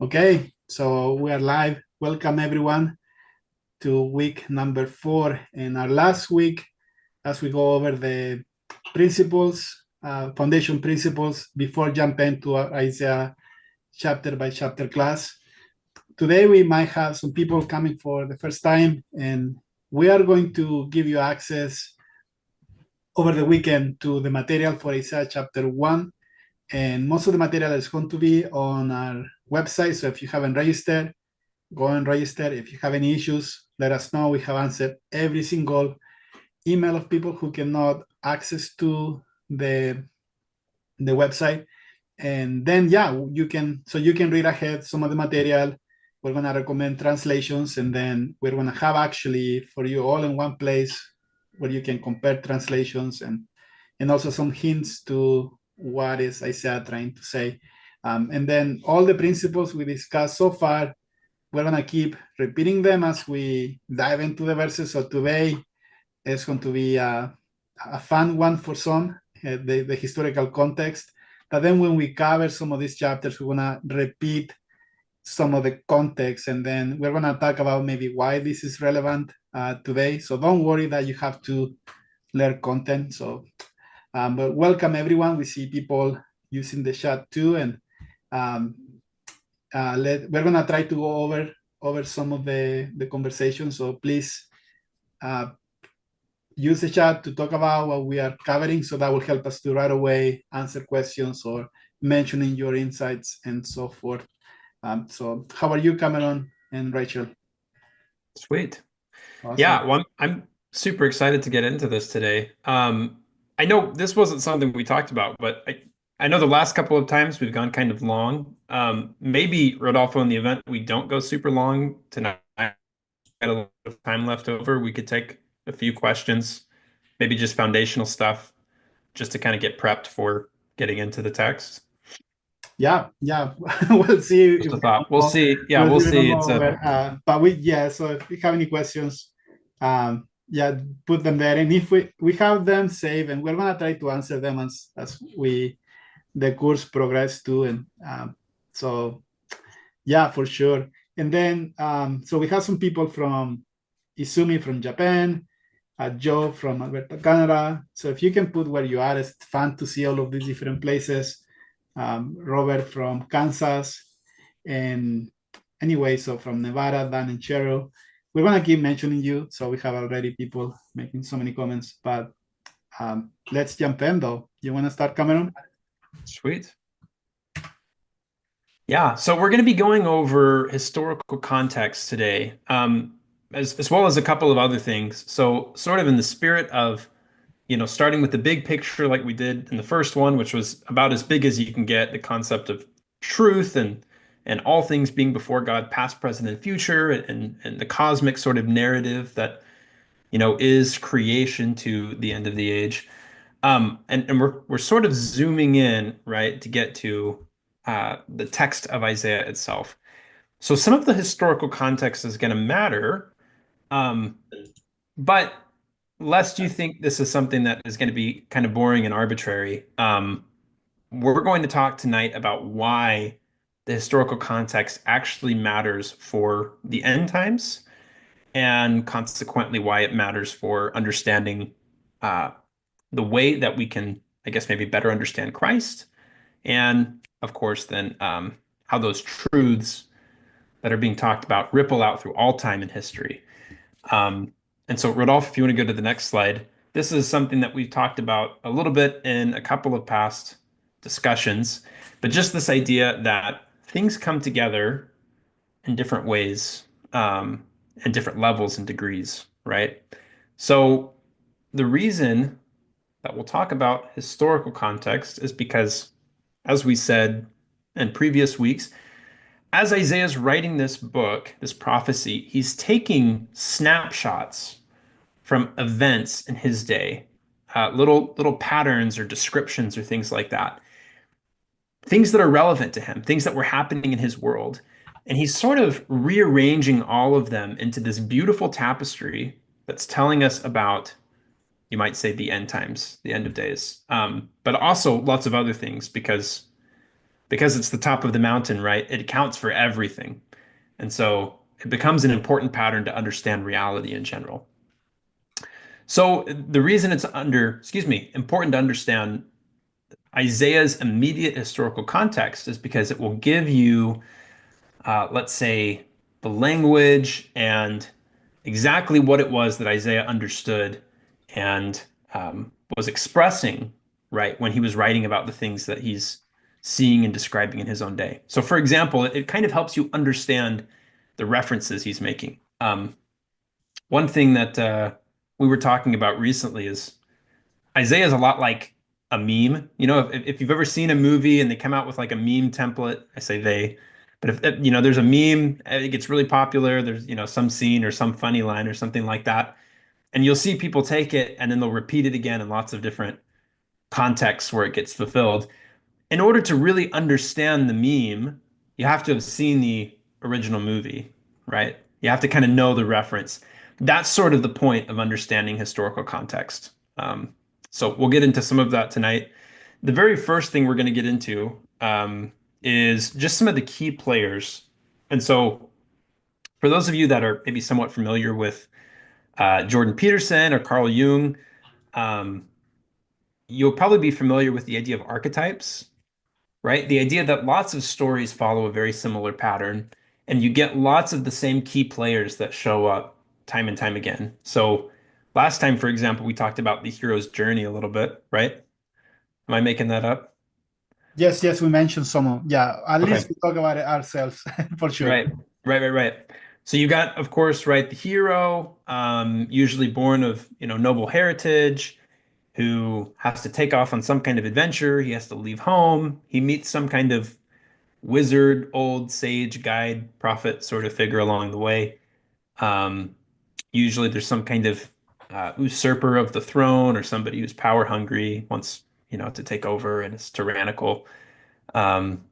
Okay, so we are live. Welcome everyone to week number 4. In our last week, as we go over the principles, foundation principles before jumping to our Isaiah chapter by chapter class. Today we might have some people coming for the first time, and we are going to give you access over the weekend to the material for Isaiah chapter 1. And most of the material is going to be on our website. So if you haven't registered, go and register. If you have any issues, let us know. We have answered every single email of people who cannot access to the website. And then you can read ahead some of the material. We're gonna recommend translations, and then we're gonna have actually for you all in one place where you can compare translations and also some hints to what is Isaiah trying to say. And then all the principles we discussed so far, we're going to keep repeating them as we dive into the verses. So today is going to be a fun one for some, the historical context. But then when we cover some of these chapters, we're going to repeat some of the context, and then we're going to talk about maybe why this is relevant today. So don't worry that you have to learn content. So, but welcome everyone. We see people using the chat too, and we're gonna try to go over some of the conversation. So please use the chat to talk about what we are covering. So that will help us to right away answer questions or mentioning your insights and so forth. So how are you, Cameron and Rachel? Sweet. Awesome. Yeah, well, I'm super excited to get into this today. I know this wasn't something we talked about, but I know the last couple of times we've gone kind of long. Maybe Rodolfo, in the event we don't go super long tonight, got a little bit of time left over, we could take a few questions, maybe just foundational stuff, just to kind of get prepped for getting into the text. Yeah, we'll see Just if a we thought. We'll see. Yeah, we'll we'll see if we don't see. go over. But so if you have any questions, put them there. And if we have them saved, and we're gonna try to answer them as we the course progress too. And so yeah, for sure. And then so we have some people from Izumi from Japan, Joe from Alberta, Canada. So if you can put where you are, it's fun to see all of these different places. Robert from Kansas, and anyway, so from Nevada, Dan and Cheryl. We're gonna keep mentioning you, so we have already people making so many comments. But let's jump in, though. You want to start, Cameron? Sweet. Yeah, so we're going to be going over historical context today, as well as a couple of other things. So, sort of in the spirit of, starting with the big picture, like we did in the first one, which was about as big as you can get, the concept of truth and all things being before God, past, present, and future, and the cosmic sort of narrative that, is creation to the end of the age. And we're sort of zooming in, right, to get to the text of Isaiah itself. So some of the historical context is going to matter, um, but lest you think this is something that is going to be kind of boring and arbitrary, we're going to talk tonight about why the historical context actually matters for the end times, and consequently why it matters for understanding uh, the way that we can, I guess, maybe better understand Christ, and of course, then how those truths that are being talked about ripple out through all time in history. Um, and so, Rodolphe, if you want to go to the next slide, this is something that we've talked about a little bit in a couple of past discussions, but just this idea that things come together in different ways, and different levels and degrees, right? So, the reason that we'll talk about historical context is because, as we said in previous weeks, as Isaiah's writing this book, this prophecy, he's taking snapshots from events in his day, little patterns or descriptions or things like that, things that are relevant to him, things that were happening in his world. And he's sort of rearranging all of them into this beautiful tapestry that's telling us about, you might say, the end times, the end of days, but also lots of other things, because because it's the top of the mountain, right? It accounts for everything. And so it becomes an important pattern to understand reality in general. So the reason it's important to understand Isaiah's immediate historical context is because it will give you, let's say, the language and exactly what it was that Isaiah understood and was expressing, right, when he was writing about the things that he's seeing and describing in his own day. So, for example, it kind of helps you understand the references he's making. One thing that we were talking about recently is Isaiah is a lot like a meme. You know, if you've ever seen a movie and they come out with like a meme template, I say they, but if there's a meme, it gets really popular. There's some scene or some funny line or something like that, and you'll see people take it and then they'll repeat it again in lots of different contexts where it gets fulfilled. In order to really understand the meme, you have to have seen the original movie, right? You have to kind of know the reference. That's sort of the point of understanding historical context. So we'll get into some of that tonight. The very first thing we're going to get into is just some of the key players. And so, for those of you that are maybe somewhat familiar with Jordan Peterson or Carl Jung, um, you'll probably be familiar with the idea of archetypes, right? The idea that lots of stories follow a very similar pattern, and you get lots of the same key players that show up time and time again. So last time, for example, we talked about the hero's journey a little bit, right? Am I making that up? Yes, yes, we mentioned some of, yeah, at least Okay. we talk about it ourselves for sure. Right. Right. So you got, of course, right, the hero, usually born of, noble heritage, who has to take off on some kind of adventure. He has to leave home. He meets some kind of wizard, old sage, guide, prophet sort of figure along the way. Um, Usually there's some kind of usurper of the throne or somebody who's power hungry, wants, to take over and is tyrannical. Um,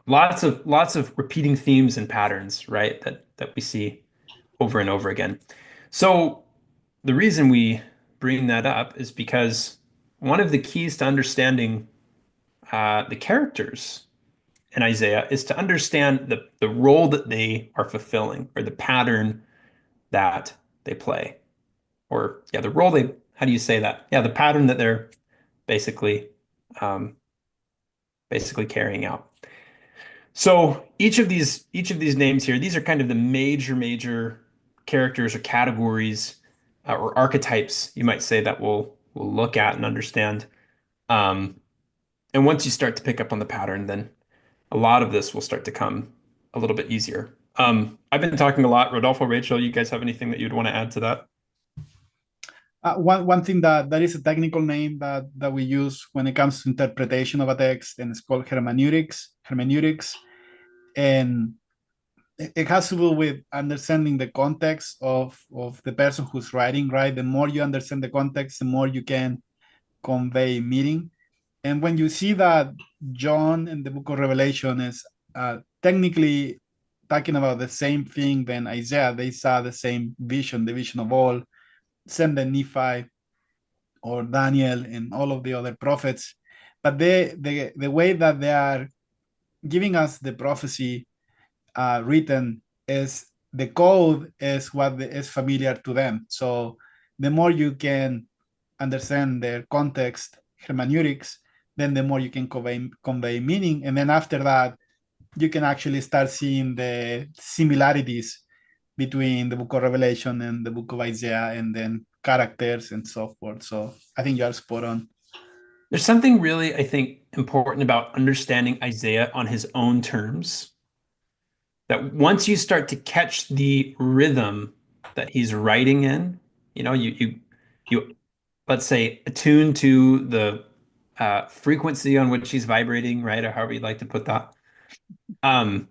lots of repeating themes and patterns, right? That we see over and over again. So the reason we bring that up is because one of the keys to understanding the characters in Isaiah is to understand the role that they are fulfilling or the pattern that they play. Or yeah, the role they, how do you say that? Yeah, the pattern that they're basically um, basically carrying out. So each of these names here, these are kind of the major characters or categories or archetypes, you might say, that we'll look at and understand. Um, and once you start to pick up on the pattern, then a lot of this will start to come a little bit easier. I've been talking a lot. Rodolfo, Rachel, you guys have anything that you'd want to add to that? One thing that is a technical name that we use when it comes to interpretation of a text, and it's called hermeneutics, and it has to do with understanding the context of the person who's writing, right? The more you understand the context, the more you can convey meaning. And when you see that John in the book of Revelation is technically talking about the same thing, then Isaiah, they saw the same vision, the vision of all, same than Nephi or Daniel and all of the other prophets. But the way that they are giving us the prophecy written is the code is what is familiar to them. So the more you can understand their context, hermeneutics, then the more you can convey meaning. And then after that, you can actually start seeing the similarities between the book of Revelation and the book of Isaiah, and then characters and so forth. So I think you are spot on. There's something really, I think, important about understanding Isaiah on his own terms. That once you start to catch the rhythm that he's writing in, you let's say attune to the frequency on which he's vibrating, right? Or however you'd like to put that. Um,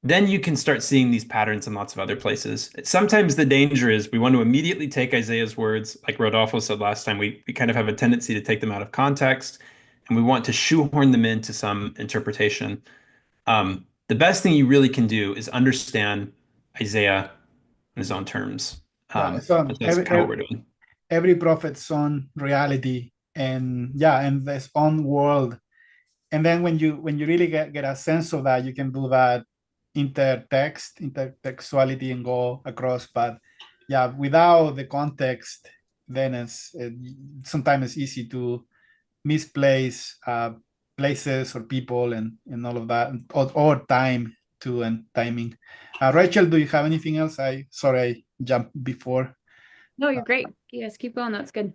then you can start seeing these patterns in lots of other places. Sometimes the danger is we want to immediately take Isaiah's words, like Rodolfo said last time, we kind of have a tendency to take them out of context and we want to shoehorn them into some interpretation. The best thing you really can do is understand Isaiah in his own terms. Yeah, so That's kind of what we're doing. every prophet's own reality, and yeah, and his own world and then when you really get a sense of that, you can do that intertextuality and go across. But yeah, without the context, then sometimes it's easy to misplace places or people and all of that, or time too, and timing. Rachel, do you have anything else? I sorry I jumped before. No, you're great. Yes, keep going. That's good.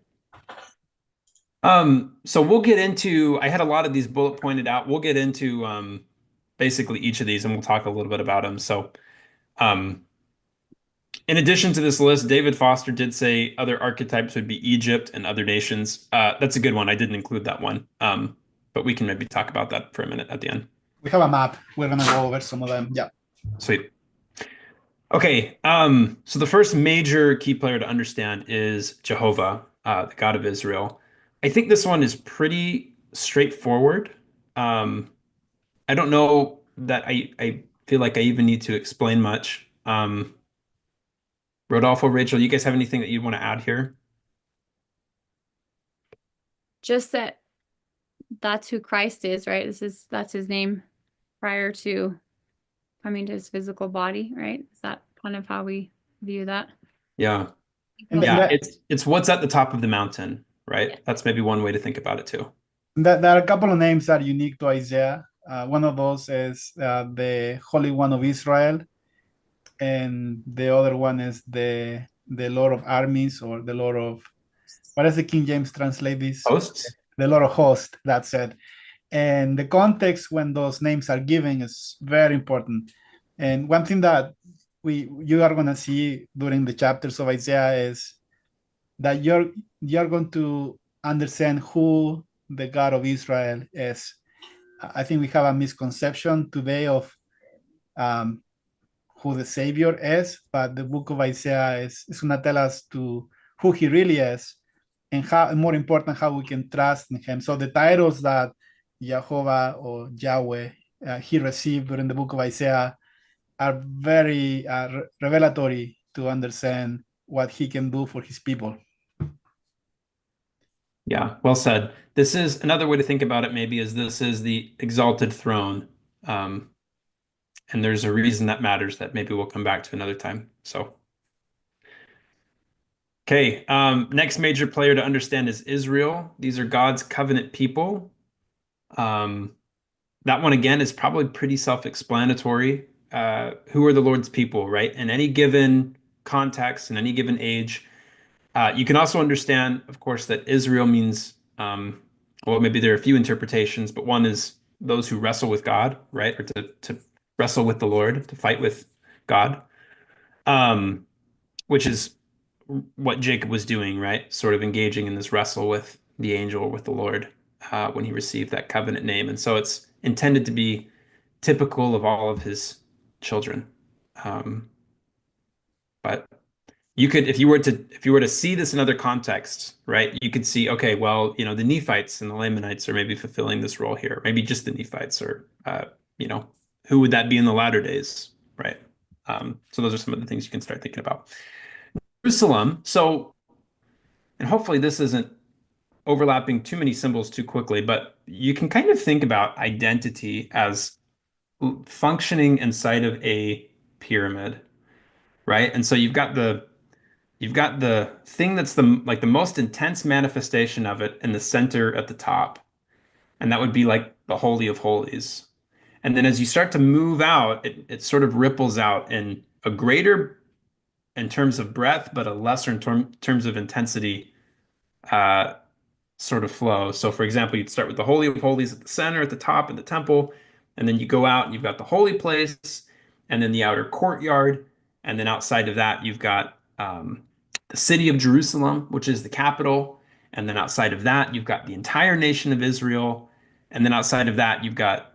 So we'll get into, I had a lot of these bullet pointed out. We'll get into basically each of these and we'll talk a little bit about them. So um, in addition to this list, David Foster did say other archetypes would be Egypt and other nations. That's a good one. I didn't include that one. But we can maybe talk about that for a minute at the end. We have a map. We're gonna go over some of them. Yeah. Sweet. Okay, so the first major key player to understand is Jehovah, the God of Israel. I think this one is pretty straightforward. I don't know that I feel like I even need to explain much. Rodolfo, Rachel, you guys have anything that you want to add here? Just that that's who Christ is, right? That's his name prior to coming to his physical body, right? Is that kind of how we view that? Yeah. And Yeah, it's what's at the top of the mountain, right? Yeah. That's maybe one way to think about it too. there are a couple of names that are unique to Isaiah. One of those is the Holy One of Israel, and the other one is the Lord of Armies, or the Lord of, what does the King James translate this? Hosts? The Lord of Hosts. That's it. And the context when those names are given is very important. And one thing that you are going to see during the chapters of Isaiah is that you're going to understand who the God of Israel is. I think we have a misconception today of who the Savior is, but the book of Isaiah is going to tell us to who he really is, and how, more important, how we can trust in him. So the titles that Jehovah or Yahweh he received during the book of Isaiah are very revelatory to understand what he can do for his people. Yeah, well said. This is another way to think about it, maybe, is this is the exalted throne. Um, and there's a reason that matters that maybe we'll come back to another time. So, okay, next major player to understand is Israel. These are God's covenant people. That one again is probably pretty self-explanatory. Who are the Lord's people, right? In any given context, in any given age. You can also understand, of course, that Israel means, well, maybe there are a few interpretations, but one is those who wrestle with God, right? Or to wrestle with the Lord, to fight with God, which is what Jacob was doing, right? Sort of engaging in this wrestle with the angel, with the Lord, when he received that covenant name. And so it's intended to be typical of all of his children. But you could, if you were to see this in other contexts, right? You could see, okay, well, the Nephites and the Lamanites are maybe fulfilling this role here. Maybe just the Nephites, or you know, who would that be in the latter days, right? So those are some of the things you can start thinking about. Jerusalem. So, and hopefully this isn't overlapping too many symbols too quickly, but you can kind of think about identity as functioning inside of a pyramid, right? And so you've got the thing that's the most intense manifestation of it in the center at the top, and that would be like the Holy of Holies. And then as you start to move out, it sort of ripples out in a greater in terms of breadth, but a lesser in terms of intensity uh, sort of flow. So, for example, you'd start with the Holy of Holies at the center, at the top of the temple, and then you go out and you've got the holy place, and then the outer courtyard, and then outside of that, you've got the city of Jerusalem, which is the capital, and then outside of that, you've got the entire nation of Israel, and then outside of that, you've got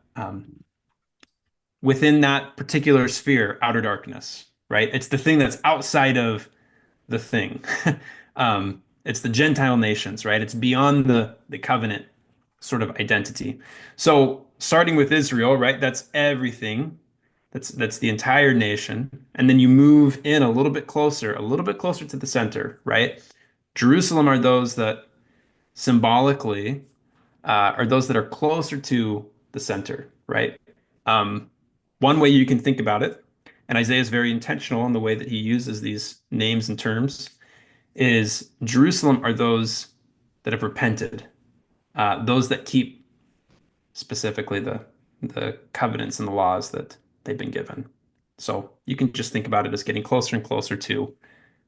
within that particular sphere, outer darkness, right? It's the thing that's outside of the thing. It's the Gentile nations, right? It's beyond the covenant sort of identity. So starting with Israel, right? That's everything. That's the entire nation. And then you move in a little bit closer to the center, right? Jerusalem are those that symbolically are those that are closer to the center, right? Um, one way you can think about it, and Isaiah is very intentional in the way that he uses these names and terms, is Jerusalem are those that have repented, those that keep specifically the covenants and the laws that they've been given. So you can just think about it as getting closer and closer to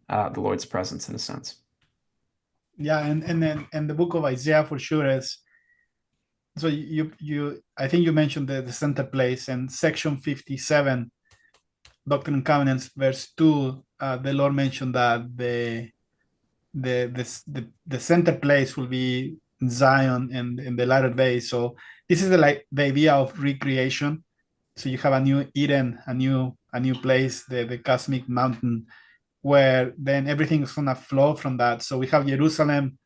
the Lord's presence in a sense. Yeah, and then and the book of Isaiah for sure is, so you I think you mentioned the center place, and section 57, Doctrine and Covenants, verse 2, the Lord mentioned that the center place will be Zion in the latter days. So this is like the idea of recreation. So you have a new Eden, a new place, the cosmic mountain, where then everything is gonna flow from that. So we have Jerusalem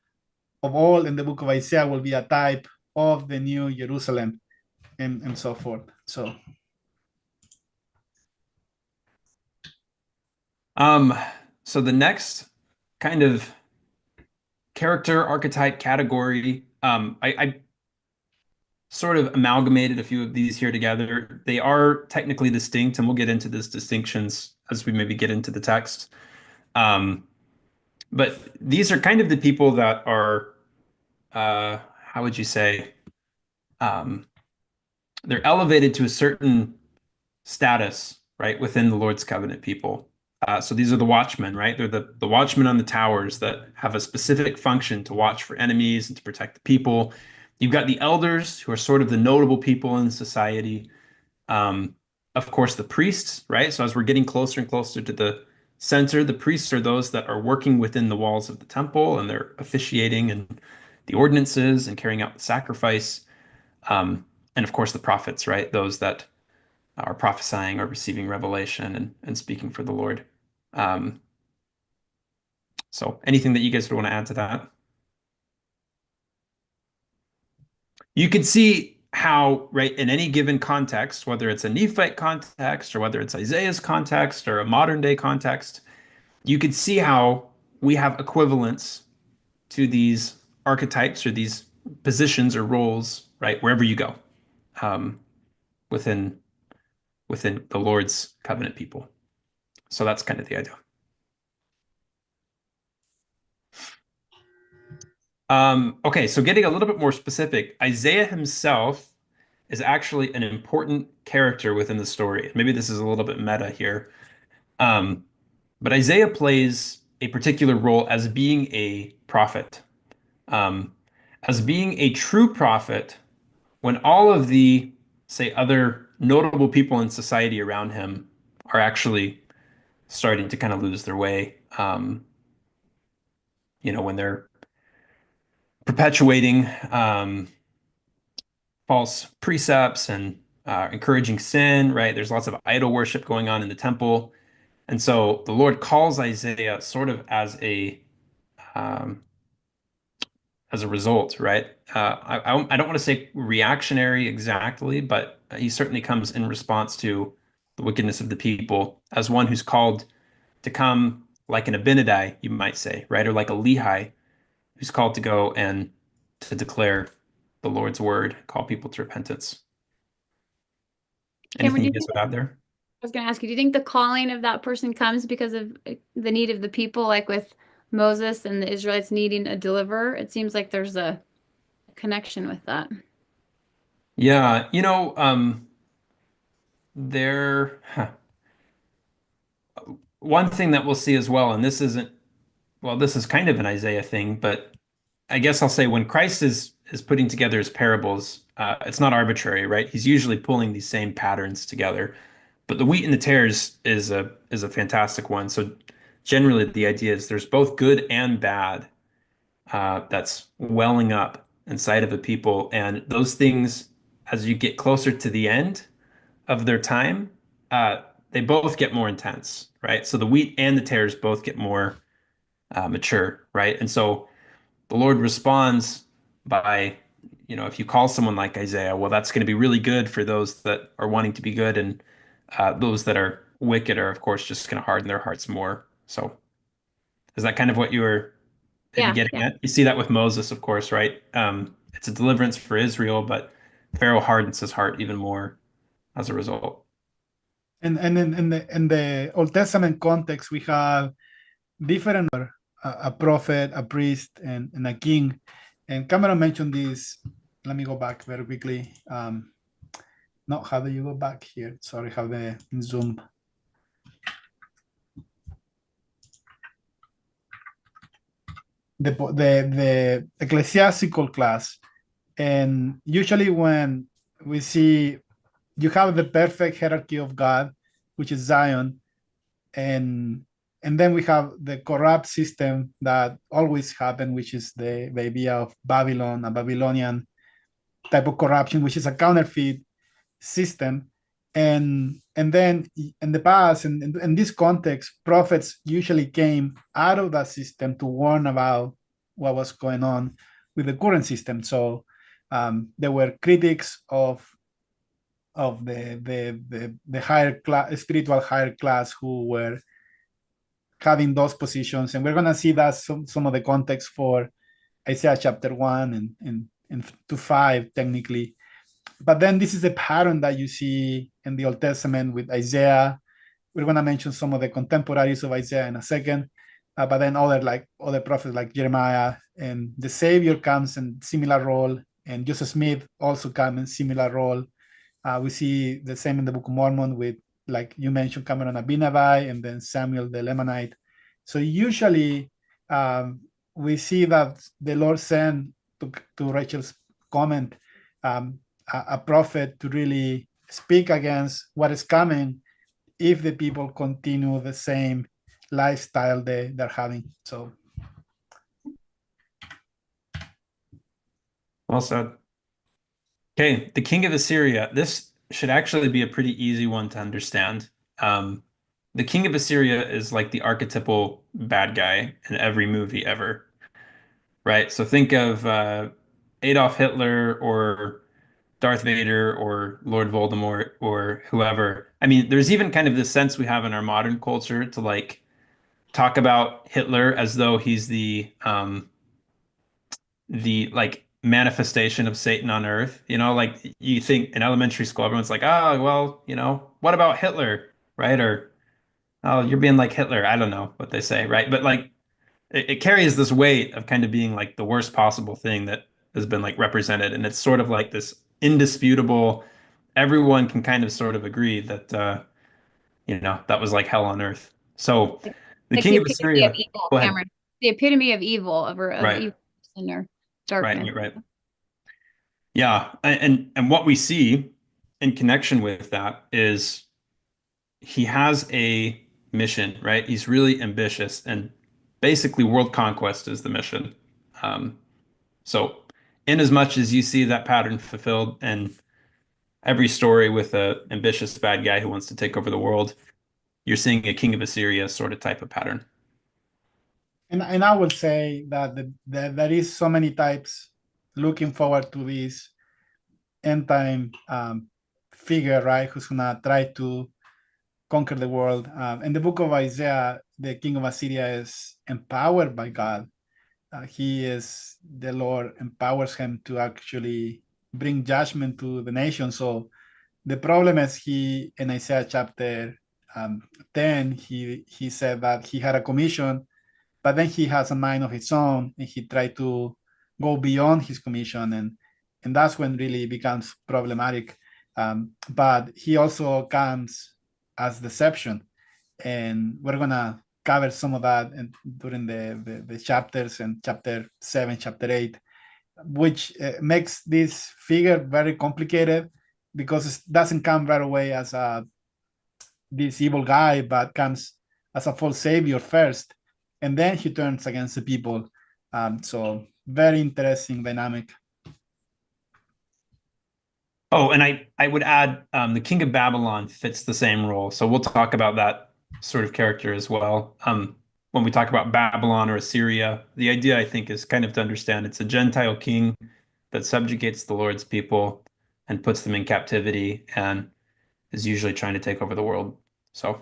of all in the book of Isaiah will be a type of the new Jerusalem, and so forth. So So the next kind of character archetype category, I sort of amalgamated a few of these here together. They are technically distinct, and we'll get into these distinctions as we maybe get into the text. Um, but these are kind of the people that are, how would you say, um, they're elevated to a certain status, right, within the Lord's covenant people. So these are the watchmen, right? They're the watchmen on the towers that have a specific function to watch for enemies and to protect the people. You've got the elders, who are sort of the notable people in society. Um, of course, the priests, right? So as we're getting closer and closer to the center, the priests are those that are working within the walls of the temple, and they're officiating and the ordinances and carrying out the sacrifice. And of course, the prophets, right? Those that are prophesying or receiving revelation and speaking for the Lord. Um, so anything that you guys would want to add to that? You could see how, right, in any given context, whether it's a Nephite context or whether it's Isaiah's context or a modern day context, you could see how we have equivalents to these archetypes or these positions or roles, right, wherever you go, um, within the Lord's covenant people. So that's kind of the idea. Okay, so getting a little bit more specific, Isaiah himself is actually an important character within the story. Maybe this is a little bit meta here. Um, but Isaiah plays a particular role as being a prophet, um, as being a true prophet when all of the, say, other notable people in society around him are actually starting to kind of lose their way. When they're perpetuating false precepts and encouraging sin, right? There's lots of idol worship going on in the temple. And so the Lord calls Isaiah sort of um, as a result, right? I don't want to say reactionary exactly, but he certainly comes in response to the wickedness of the people as one who's called to come like an Abinadi, you might say, right? Or like a Lehi, who's called to go and to declare the Lord's word, call people to repentance. Cameron, Anything do you you guys think, would add there? I was going to ask you, do you think the calling of that person comes because of the need of the people, like with Moses and the Israelites needing a deliverer? It seems like there's a connection with that. Yeah, there, one thing that we'll see as well, and this isn't, well, this is kind of an Isaiah thing, but I guess I'll say when Christ is putting together his parables, it's not arbitrary, right? He's usually pulling these same patterns together. But the wheat and the tares is a fantastic one. So generally, the idea is there's both good and bad that's welling up inside of a people, and those things, as you get closer to the end of their time, uh, they both get more intense, right? So the wheat and the tares both get more mature, right? And so the Lord responds by, if you call someone like Isaiah, well, that's going to be really good for those that are wanting to be good, and those that are wicked are, of course, just going to harden their hearts more. So, is that kind of what you were maybe Yeah, getting yeah. at? You see that with Moses, of course, right? it's a deliverance for Israel, but Pharaoh hardens his heart even more as a result. And in the Old Testament context, we have different a prophet, a priest, and a king. And Cameron mentioned this. Let me go back very quickly. No, how do you go back here? Sorry, how the Zoom. The ecclesiastical class, and usually when we see you have the perfect hierarchy of God, which is Zion, and then we have the corrupt system that always happen, which is the idea of Babylon, a Babylonian type of corruption, which is a counterfeit system. And then in the past, in this context, prophets usually came out of that system to warn about what was going on with the current system. So there were critics of the higher class, spiritual higher class, who were having those positions, and we're going to see that some of the context for Isaiah chapter 1 and to 5 technically. But then this is the pattern that you see in the Old Testament with Isaiah. We're going to mention some of the contemporaries of Isaiah in a second, but then other prophets like Jeremiah, and the Savior comes in similar role, and Joseph Smith also comes in similar role. We see the same in the Book of Mormon with, like you mentioned, Cameron Abinadi, and then Samuel the Lamanite. So usually we see that the Lord sent, to Rachel's comment, a prophet to really speak against what is coming if the people continue the same lifestyle they're having. So Well said. Okay, the king of Assyria. This should actually be a pretty easy one to understand. The king of Assyria is like the archetypal bad guy in every movie ever, right? So think of Adolf Hitler or Darth Vader or Lord Voldemort or whoever. I mean, there's even kind of this sense we have in our modern culture to like talk about Hitler as though he's the like manifestation of Satan on Earth. You know, like you think in elementary school, everyone's like, oh, well, you know, what about Hitler, right? Or oh, you're being like Hitler. I don't know what they say, right? But like it carries this weight of kind of being like the worst possible thing that has been like represented, and it's sort of like this indisputable. Everyone can kind of sort of agree that you know that was like hell on earth. So the Like the king of epitome of Assyria. evil, Go ahead. Cameron. The epitome of evil, of Right. evil sin or Right. darkness. Right. Yeah, and what we see in connection with that is he has a mission, right? He's really ambitious, and basically world conquest is the mission. Um, so, in as much as you see that pattern fulfilled in every story with a ambitious bad guy who wants to take over the world, you're seeing a king of Assyria sort of type of pattern. and I will say that there is so many types looking forward to this end time figure, right? Who's gonna try to conquer the world. In the book of Isaiah, the king of Assyria is empowered by God. The Lord empowers him to actually bring judgment to the nation. So the problem is, in Isaiah chapter 10, he said that he had a commission, but then he has a mind of his own, and he tried to go beyond his commission, and that's when really becomes problematic. But he also comes as deception, and we're gonna cover some of that during the chapters, and chapter 7, chapter 8, which makes this figure very complicated, because it doesn't come right away as this evil guy, but comes as a false savior first, and then he turns against the people. So very interesting dynamic. Oh, and I would add the king of Babylon fits the same role. So we'll talk about that sort of character as well. When we talk about Babylon or Assyria, the idea I think is kind of to understand it's a Gentile king that subjugates the Lord's people and puts them in captivity and is usually trying to take over the world. So,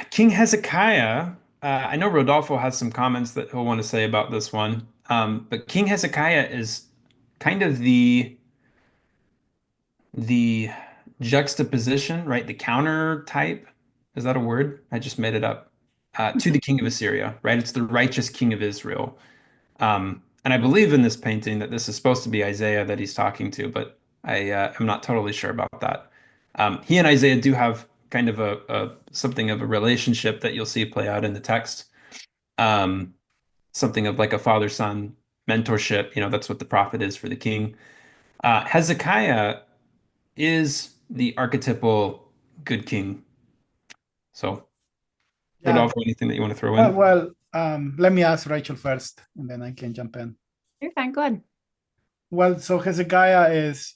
King Hezekiah, I know Rodolfo has some comments that he'll want to say about this one. But King Hezekiah is kind of the juxtaposition, right? The counter type. Is that a word? I just made it up. To the king of Assyria, right? It's the righteous king of Israel. And I believe in this painting that this is supposed to be Isaiah that he's talking to, but I am not totally sure about that. He and Isaiah do have kind of a something of a relationship that you'll see play out in the text. Um, Something of like a father-son mentorship. That's what the prophet is for the king. Hezekiah is the archetypal good king. So, Yeah. Rodolfo, anything that you want to throw Well, in? let me ask Rachel first, and then I can jump in. You're fine. Go ahead. Well, so Hezekiah is,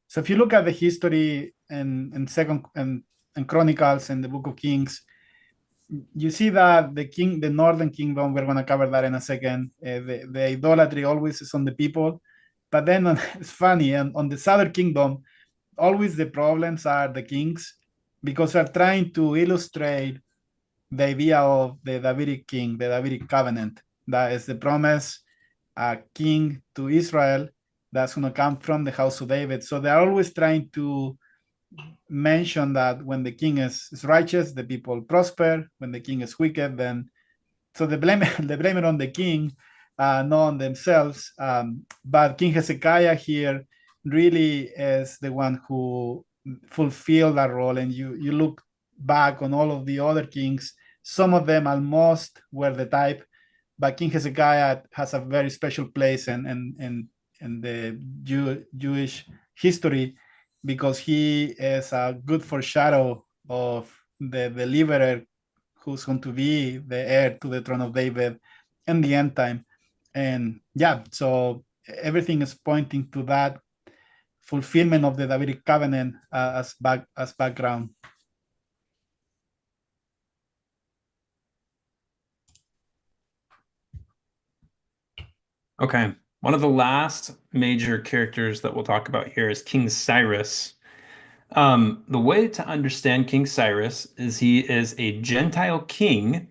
so if you look at the history and second and Chronicles and the Book of Kings, you see that the Northern Kingdom, we're going to cover that in a second. The idolatry always is on the people, but then it's funny, and on the Southern Kingdom, always the problems are the kings, because they're trying to illustrate the idea of the Davidic king, the Davidic covenant. That is the promise, a king to Israel that's going to come from the house of David. So they're always trying to mention that when the king is righteous, the people prosper. When the king is wicked, then so they blame they blame it on the king, not on themselves. But King Hezekiah here really is the one who fulfilled that role. And you look back on all of the other kings, some of them almost were the type, but King Hezekiah has a very special place in the Jewish history, because he is a good foreshadow of the deliverer who's going to be the heir to the throne of David in the end time. And yeah, so everything is pointing to that fulfillment of the Davidic covenant as background. Okay. One of the last major characters that we'll talk about here is King Cyrus. The way to understand King Cyrus is he is a Gentile king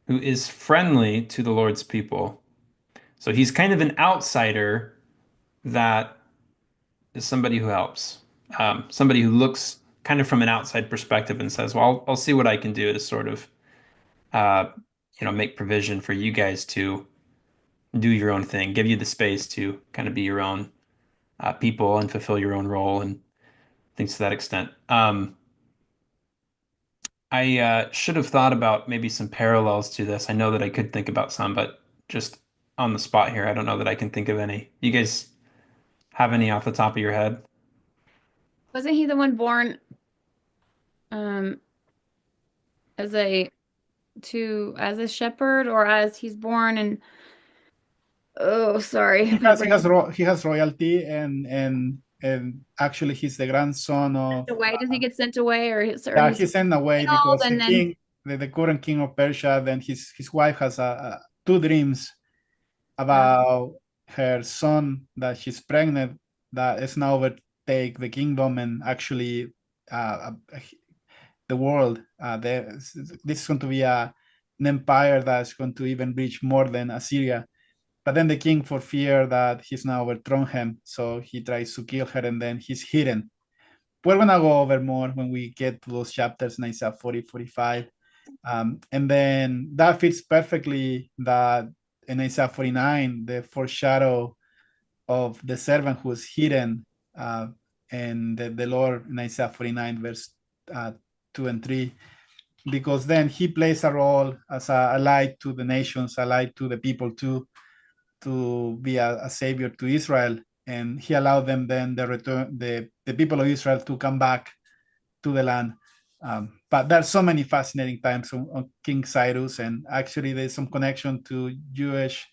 who is friendly to the Lord's people. So he's kind of an outsider that is somebody who helps, somebody who looks kind of from an outside perspective and says, "Well, I'll see what I can do to sort of, uh, make provision for you guys to do your own thing, give you the space to kind of be your own people and fulfill your own role and things to that extent." I should have thought about maybe some parallels to this. I know that I could think about some, but just on the spot here, I don't know that I can think of any. You guys have any off the top of your head? Wasn't he the one born um as a shepherd, or as he's born and oh sorry. He has royalty, and actually he's the grandson of Why does he get sent away, or he's sent away because and then the current king of Persia, then his wife has two dreams about her son that she's pregnant, that is now overtake the kingdom and actually the world. This is going to be an empire that's going to even reach more than Assyria. But then the king, for fear that he's now overthrown him, so he tries to kill her, and then he's hidden. We're going to go over more when we get to those chapters in Isaiah 40, 45. And then that fits perfectly that in Isaiah 49, the foreshadow of the servant who is hidden, and the Lord in Isaiah 49, verse 2 and 3, because then he plays a role as a light to the nations, a light to the people too, to be a savior to Israel. And he allowed them then the people of Israel to come back to the land. But there's so many fascinating times on King Cyrus, and actually there's some connection to Jewish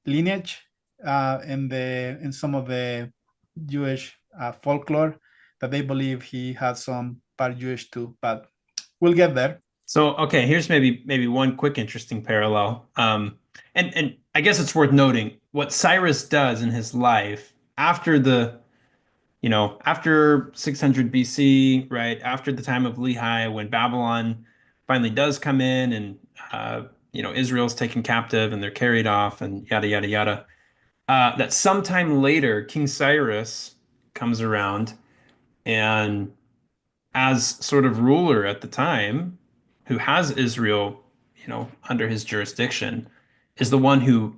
lineage in some of the Jewish folklore, that they believe he has some part Jewish too. But we'll get there. So, okay, here's maybe one quick interesting parallel. And I guess it's worth noting what Cyrus does in his life after after 600 BC, right? After the time of Lehi, when Babylon finally does come in and Israel's taken captive and they're carried off and yada yada yada. That sometime later, King Cyrus comes around and, as sort of ruler at the time, who has Israel, under his jurisdiction, is the one who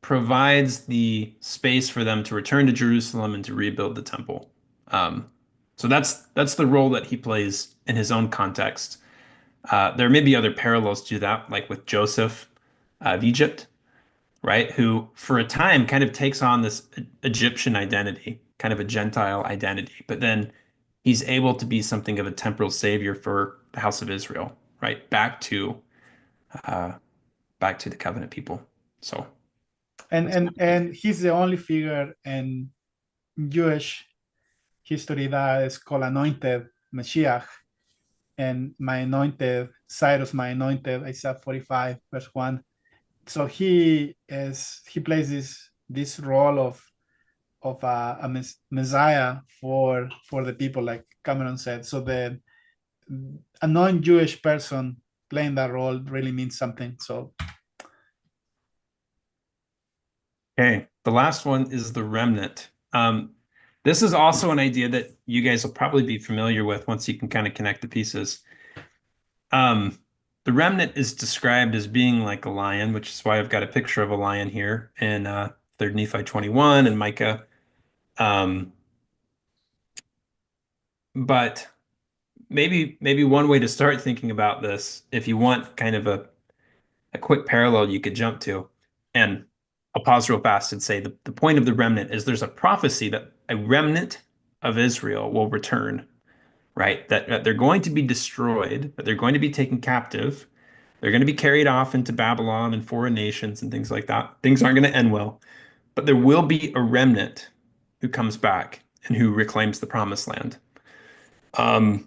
provides the space for them to return to Jerusalem and to rebuild the temple. So that's the role that he plays in his own context. There may be other parallels to that, like with Joseph of Egypt, right? Who for a time kind of takes on this Egyptian identity, kind of a Gentile identity, but then he's able to be something of a temporal savior for the house of Israel, right? Uh, back to the covenant people. So, and he's the only figure in Jewish history that is called anointed Mashiach, and my anointed Cyrus, my anointed, Isaiah 45 verse 1. So he plays this role of a Messiah for the people, like Cameron said. So a non-Jewish person playing that role really means something. So okay, the last one is the remnant. This is also an idea that you guys will probably be familiar with once you can kind of connect the pieces. The remnant is described as being like a lion, which is why I've got a picture of a lion here in 3rd Nephi 21 and Micah. But maybe one way to start thinking about this, if you want kind of a quick parallel you could jump to, and I'll pause real fast and say the point of the remnant is there's a prophecy that a remnant of Israel will return, right? That they're going to be destroyed, that they're going to be taken captive. They're going to be carried off into Babylon and foreign nations and things like that. Things aren't going to end well, but there will be a remnant who comes back and who reclaims the promised land. In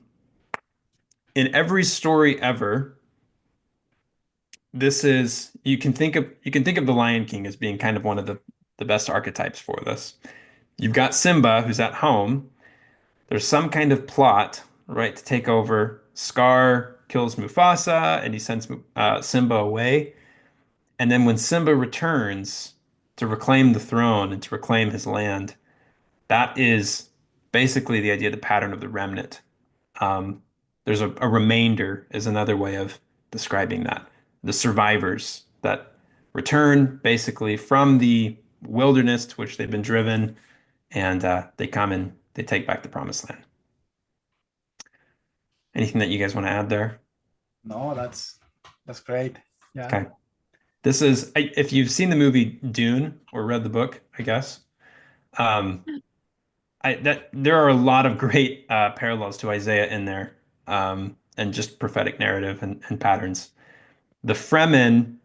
every story ever, this is you can think of the Lion King as being kind of one of the best archetypes for this. You've got Simba who's at home. There's some kind of plot, right, to take over. Scar kills Mufasa and he sends Simba away. And then when Simba returns to reclaim the throne and to reclaim his land, that is basically the idea, the pattern of the remnant. There's a remainder is another way of describing that. The survivors that return basically from the wilderness to which they've been driven, and they come and they take back the promised land. Anything that you guys want to add there? No, that's great. Yeah. Okay. This is, if you've seen the movie Dune or read the book, I guess, there are a lot of great parallels to Isaiah in there, and just prophetic narrative and patterns. The Fremen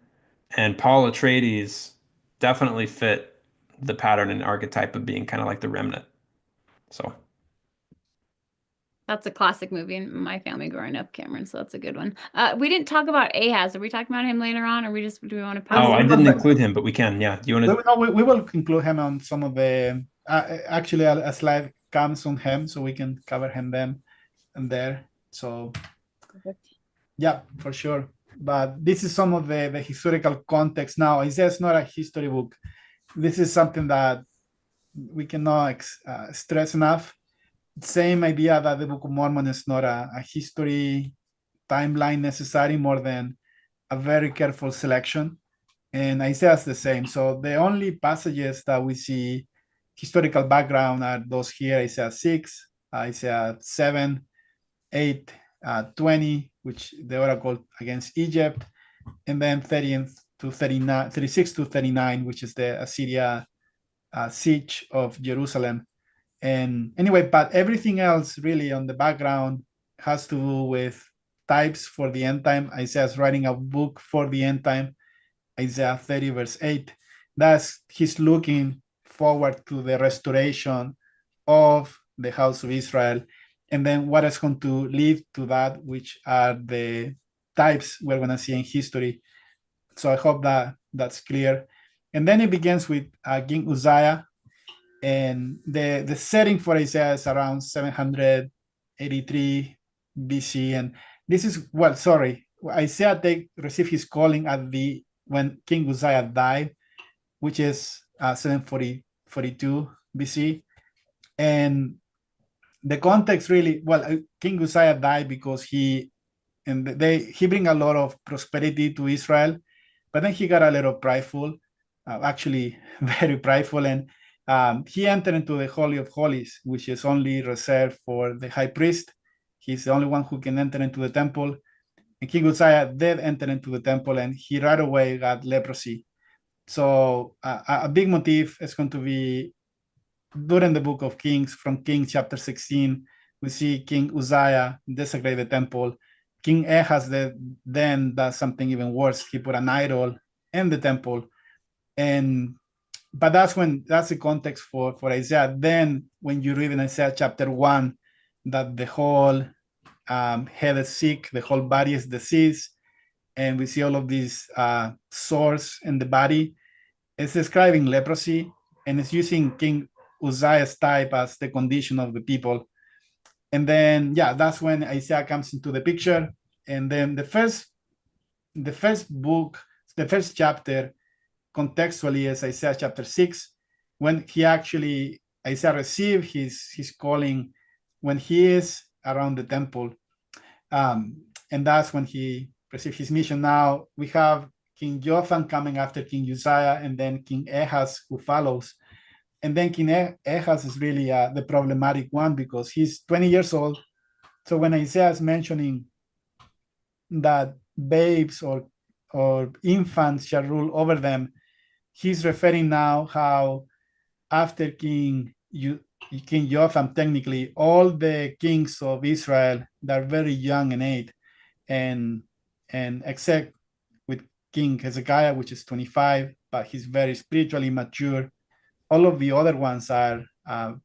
and Paul Atreides definitely fit the pattern and archetype of being kind of like the remnant. So that's a classic movie in my family growing up, Cameron. So that's a good one. We didn't talk about Ahaz. Are we talking about him later on, or do we want to pass? Oh, I didn't include him, but we can. Yeah. Do you want to? No, we will include him on some of the actually a slide comes on him, so we can cover him then and there. So yeah, for sure. But this is some of the historical context. Now, Isaiah is not a history book. This is something that we cannot stress enough. Same idea that the Book of Mormon is not a history timeline necessary, more than a very careful selection. And Isaiah is the same. So the only passages that we see historical background are those here: Isaiah 6, Isaiah 7, 8, 20, which the oracle against Egypt, and then 30 to 39, 36 to 39, which is the Assyria siege of Jerusalem. And anyway, but everything else really on the background has to do with types for the end time. Isaiah's writing a book for the end time. Isaiah 30 verse 8. He's looking forward to the restoration of the house of Israel. And then what is going to lead to that, which are the types we're going to see in history. So I hope that that's clear. And then it begins with King Uzziah. And the setting for Isaiah is around 783 BC. And this is, Isaiah received his calling when King Uzziah died, which is 742 BC. And the context really, King Uzziah died because he bring a lot of prosperity to Israel, but then he got a little prideful, actually very prideful, and he entered into the Holy of Holies, which is only reserved for the high priest. He's the only one who can enter into the temple. And King Uzziah did enter into the temple, and he right away got leprosy. So a big motif is going to be during the book of Kings, from Kings chapter 16, we see King Uzziah desecrate the temple. King Ahaz then does something even worse. He put an idol in the temple. But that's the context for Isaiah. Then when you read in Isaiah chapter 1, that the whole head is sick, the whole body is diseased, and we see all of these sores in the body, it's describing leprosy, and it's using King Uzziah's type as the condition of the people. And then, that's when Isaiah comes into the picture. And then the first chapter, contextually, is Isaiah chapter 6, when Isaiah received his calling when he is around the temple. And that's when he received his mission. Now we have King Jotham coming after King Uzziah, and then King Ahaz who follows. And then King Ahaz is really the problematic one, because he's 20 years old. So when Isaiah is mentioning that babes or infants shall rule over them, he's referring now how after King Jotham, technically, all the kings of Israel, they're very young in age, and except with King Hezekiah, which is 25, but he's very spiritually mature. All of the other ones are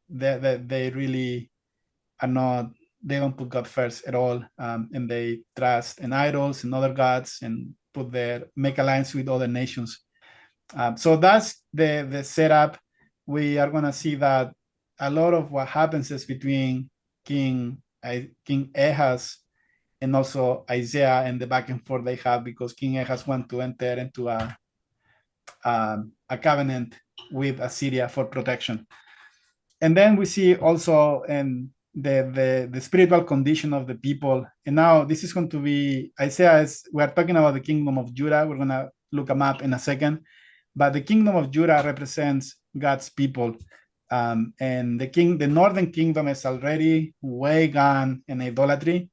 they really are not. They don't put God first at all, and they trust in idols and other gods, and make alliance with other nations. So that's the setup. We are going to see that a lot of what happens is between King Ahaz and also Isaiah, and the back and forth they have, because King Ahaz wants to enter into a covenant with Assyria for protection. And then we see also in the spiritual condition of the people. And now this is going to be Isaiah. We are talking about the kingdom of Judah. We're going to look a map in a second. But the kingdom of Judah represents God's people. And the northern kingdom is already way gone in idolatry.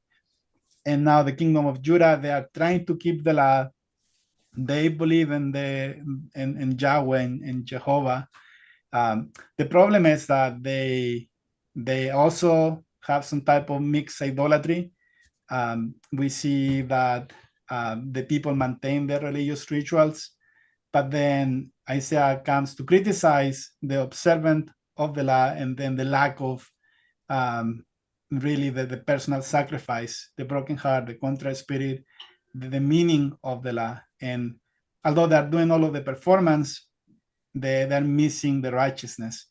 And now the kingdom of Judah, they are trying to keep the law. They believe in Yahweh and in Jehovah. The problem is that they also have some type of mixed idolatry. We see that the people maintain their religious rituals, but then Isaiah comes to criticize the observance of the law, and then the lack of really the personal sacrifice, the broken heart, the contrite spirit, the meaning of the law. And although they're doing all of the performance, they're missing the righteousness.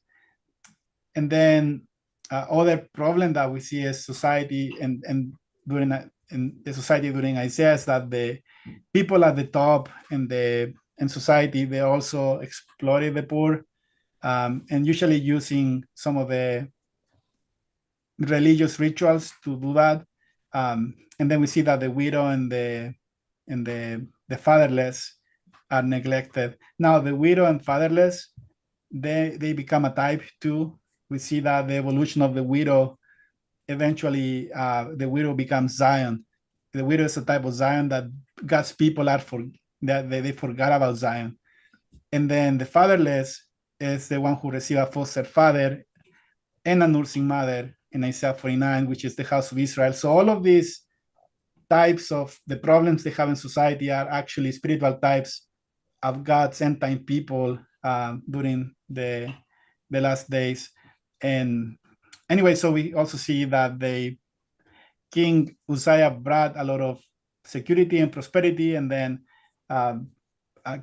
And then other problem that we see is society, and during the society during Isaiah, is that the people at the top in society, they also exploited the poor, and usually using some of the religious rituals to do that. And then we see that the widow and the fatherless are neglected. Now the widow and fatherless, they become a type too. We see that the evolution of the widow, eventually the widow becomes Zion. The widow is a type of Zion that God's people they forgot about Zion. And then the fatherless is the one who received a foster father and a nursing mother in Isaiah 49, which is the house of Israel. So all of these types of the problems they have in society are actually spiritual types of God's end time people during the last days. And anyway, so we also see that King Uzziah brought a lot of security and prosperity, and then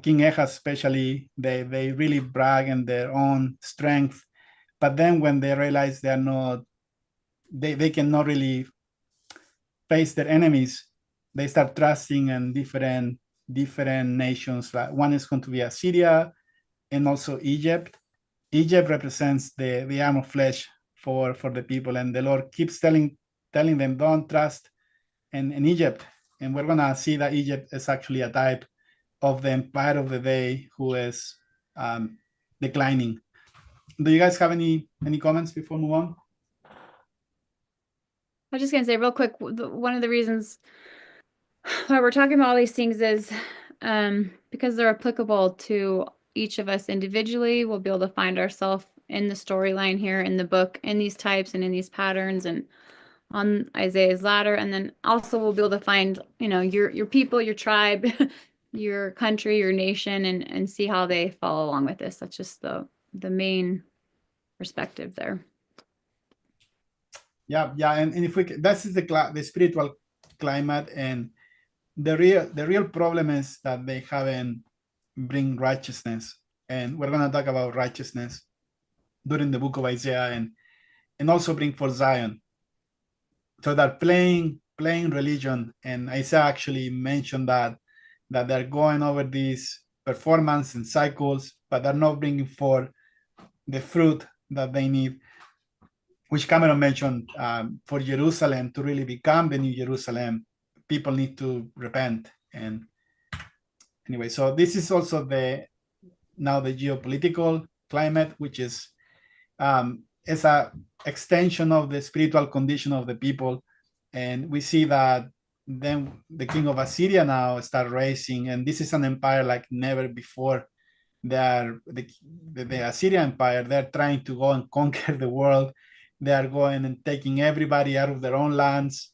King Ahaz especially, they really brag in their own strength. But then when they realize they cannot really face their enemies, they start trusting in different nations. One is going to be Assyria and also Egypt. Egypt represents the arm of flesh for the people, and the Lord keeps telling them, don't trust in Egypt. And we're gonna see that Egypt is actually a type of the empire of the day who is declining. Do you guys have any comments before we move on? I'm just gonna say real quick, one of the reasons why we're talking about all these things is because they're applicable to each of us individually. We'll be able to find ourselves in the storyline here in the book, in these types and in these patterns and on Isaiah's ladder. And then also we'll be able to find, your people, your tribe, your country, your nation, and see how they follow along with this. That's just the main perspective there. Yeah, and if this is the spiritual climate, and the real problem is that they haven't bring righteousness, and we're gonna talk about righteousness during the book of Isaiah, and also bring for Zion. So they're playing religion, and Isaiah actually mentioned that they're going over these performance and cycles, but they're not bringing forth the fruit that they need, which Cameron mentioned. For Jerusalem to really become the new Jerusalem, people need to repent. And anyway, so this is also the geopolitical climate, which is a extension of the spiritual condition of the people. And we see that then the king of Assyria now start raising, and this is an empire like never before. The Assyrian Empire, they're trying to go and conquer the world. They are going and taking everybody out of their own lands,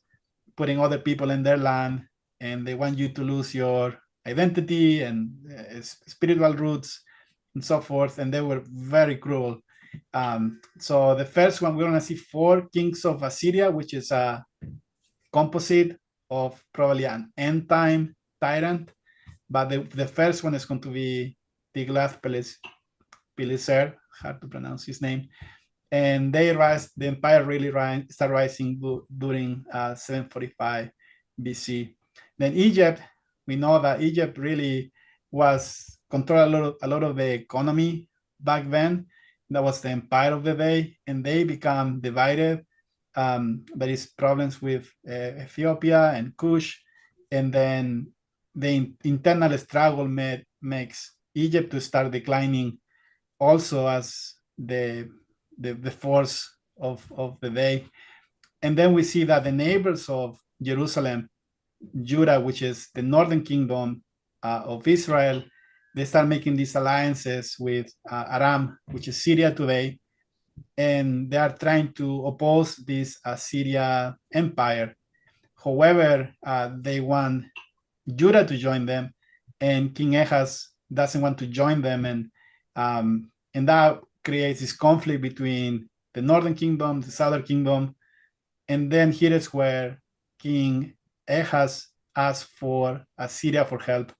putting other people in their land, and they want you to lose your identity and spiritual roots and so forth. And they were very cruel. So the first one, we're going to see 4 kings of Assyria, which is a composite of probably an end time tyrant. But the first one is going to be Tiglath-Pileser, hard to pronounce his name. And the empire really start rising during 745 BC. Then Egypt, we know that Egypt really was control a lot of the economy back then. That was the empire of the day, and they become divided. There is problems with Ethiopia and Kush, and then the internal struggle makes Egypt to start declining also as the force of the day. And then we see that the neighbors of Jerusalem, Judah, which is the northern kingdom of Israel, they start making these alliances with Aram, which is Syria today, and they are trying to oppose this Assyria empire. However, they want Judah to join them, and King Ahaz doesn't want to join them, and that creates this conflict between the northern kingdom, the southern kingdom. And then here is where King Ahaz asks for Assyria for help.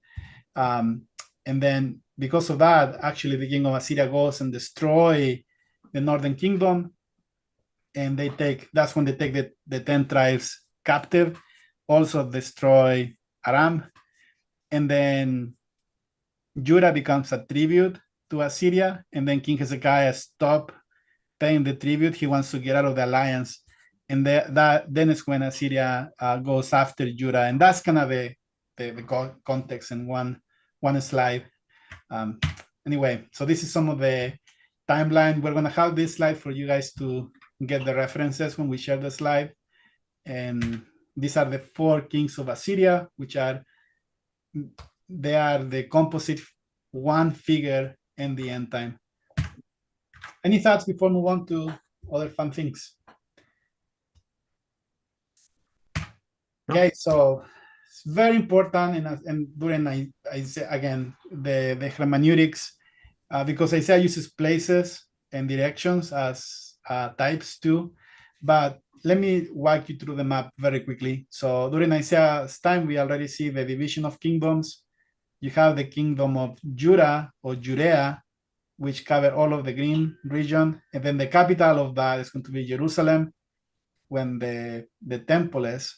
And then because of that, actually the king of Assyria goes and destroy the northern kingdom, and that's when they take the 10 tribes captive, also destroy Aram. And then Judah becomes a tribute to Assyria, and then King Hezekiah stopped paying the tribute. He wants to get out of the alliance, and then is when Assyria goes after Judah, and that's kind of the context in one slide. Anyway, so this is some of the timeline. We're going to have this slide for you guys to get the references when we share the slide. And these are the 4 kings of Assyria, which are the composite one figure in the end time. Any thoughts before we move on to other fun things? No. Okay, so it's very important, and during again the hermeneutics, because Isaiah uses places and directions as types too. But let me walk you through the map very quickly. So during Isaiah's time, we already see the division of kingdoms. You have the kingdom of Judah or Judea, which cover all of the green region. And then the capital of that is going to be Jerusalem, when the temple is.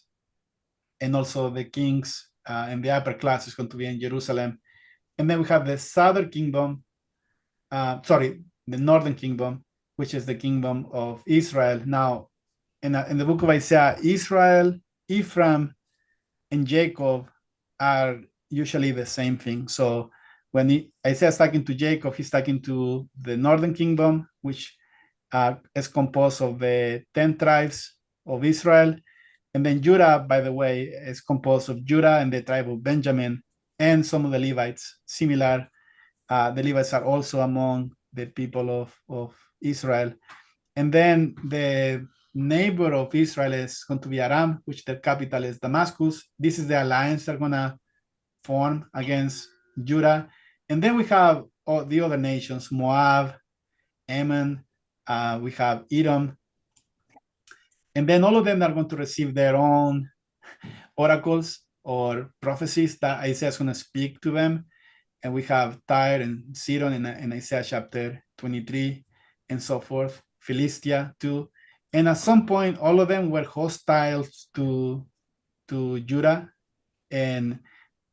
and also the kings and the upper class is going to be in Jerusalem. And then we have the southern kingdom, the northern kingdom, which is the kingdom of Israel. Now, in the book of Isaiah, Israel, Ephraim, and Jacob are usually the same thing. So when Isaiah is talking to Jacob, he's talking to the northern kingdom, which is composed of the 10 tribes of Israel. And then Judah, by the way, is composed of Judah and the tribe of Benjamin and some of the Levites. Similar, the Levites are also among the people of Israel. And then the neighbor of Israel is going to be Aram, which the capital is Damascus. This is the alliance they're going to form against Judah. And then we have all the other nations, Moab, Ammon, we have Edom. And then all of them are going to receive their own oracles or prophecies that Isaiah is going to speak to them. And we have Tyre and Sidon in Isaiah chapter 23 and so forth, Philistia too. And at some point, all of them were hostile to Judah. And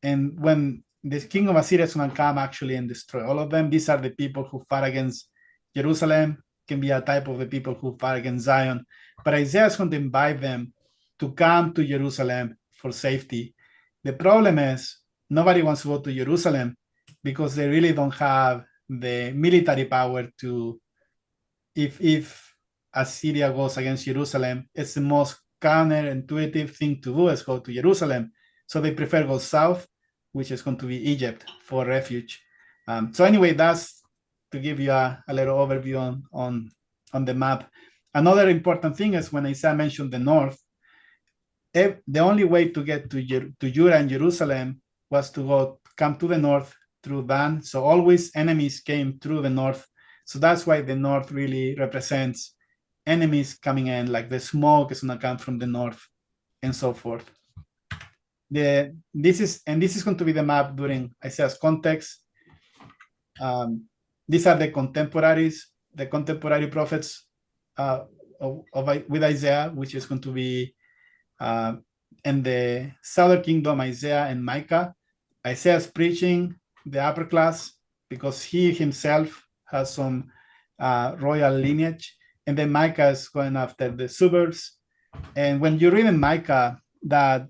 when the king of Assyria is going to come actually and destroy all of them, these are the people who fought against Jerusalem, can be a type of the people who fought against Zion. But Isaiah is going to invite them to come to Jerusalem for safety. The problem is nobody wants to go to Jerusalem because they really don't have the military power to, if Assyria goes against Jerusalem, it's the most counterintuitive thing to do is go to Jerusalem. So they prefer go south, which is going to be Egypt for refuge. So anyway, that's to give you a little overview on the map. Another important thing is when Isaiah mentioned the north, the only way to get to Judah and Jerusalem was to come to the north through Dan. So always enemies came through the north. So that's why the north really represents enemies coming in, like the smoke is going to come from the north and so forth. This is going to be the map during Isaiah's context. These are the contemporary prophets with Isaiah, which is going to be in the southern kingdom, Isaiah and Micah. Isaiah is preaching the upper class because he himself has some royal lineage, and then Micah is going after the suburbs. And when you read in Micah, that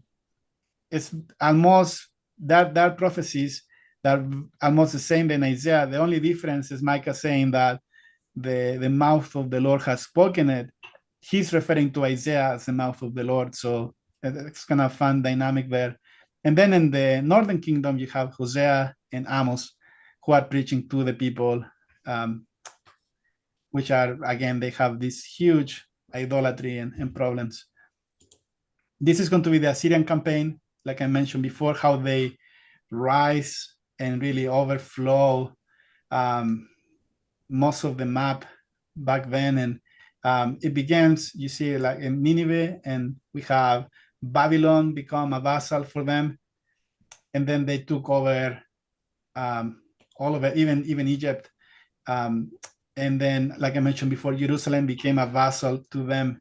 it's almost that prophecies that are almost the same than Isaiah. The only difference is Micah saying that the mouth of the Lord has spoken it. He's referring to Isaiah as the mouth of the Lord. So it's kind of fun dynamic there. And then in the northern kingdom, you have Hosea and Amos, who are preaching to the people, which are, again, they have this huge idolatry and problems. This is going to be the Assyrian campaign, like I mentioned before, how they rise and really overflow most of the map back then. And it begins, you see, like in Nineveh, and we have Babylon become a vassal for them. And then they took over all of it, even Egypt. And then, like I mentioned before, Jerusalem became a vassal to them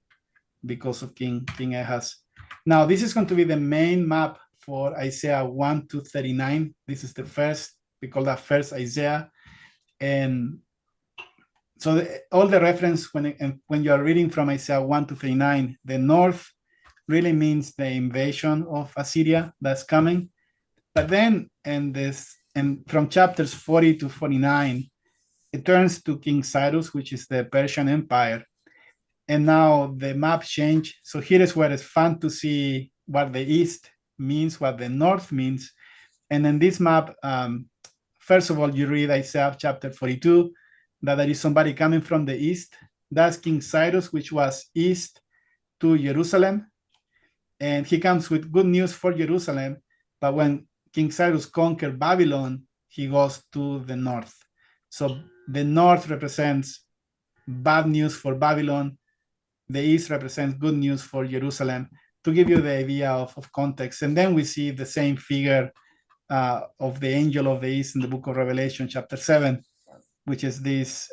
because of King Ahaz. Now, this is going to be the main map for Isaiah 1 to 39. This is the first, we call that first Isaiah. And so all the reference when you are reading from Isaiah 1 to 39, the north really means the invasion of Assyria that's coming. But then from chapters 40 to 49, it turns to King Cyrus, which is the Persian Empire. And now the map changed. So here is where it's fun to see what the east means, what the north means. And in this map, first of all, you read Isaiah chapter 42, that there is somebody coming from the east. That's King Cyrus, which was east to Jerusalem. And he comes with good news for Jerusalem. But when King Cyrus conquered Babylon, he goes to the north. So the north represents bad news for Babylon. The east represents good news for Jerusalem, to give you the idea of context. And then we see the same figure of the angel of the east in the book of Revelation, chapter 7, which is this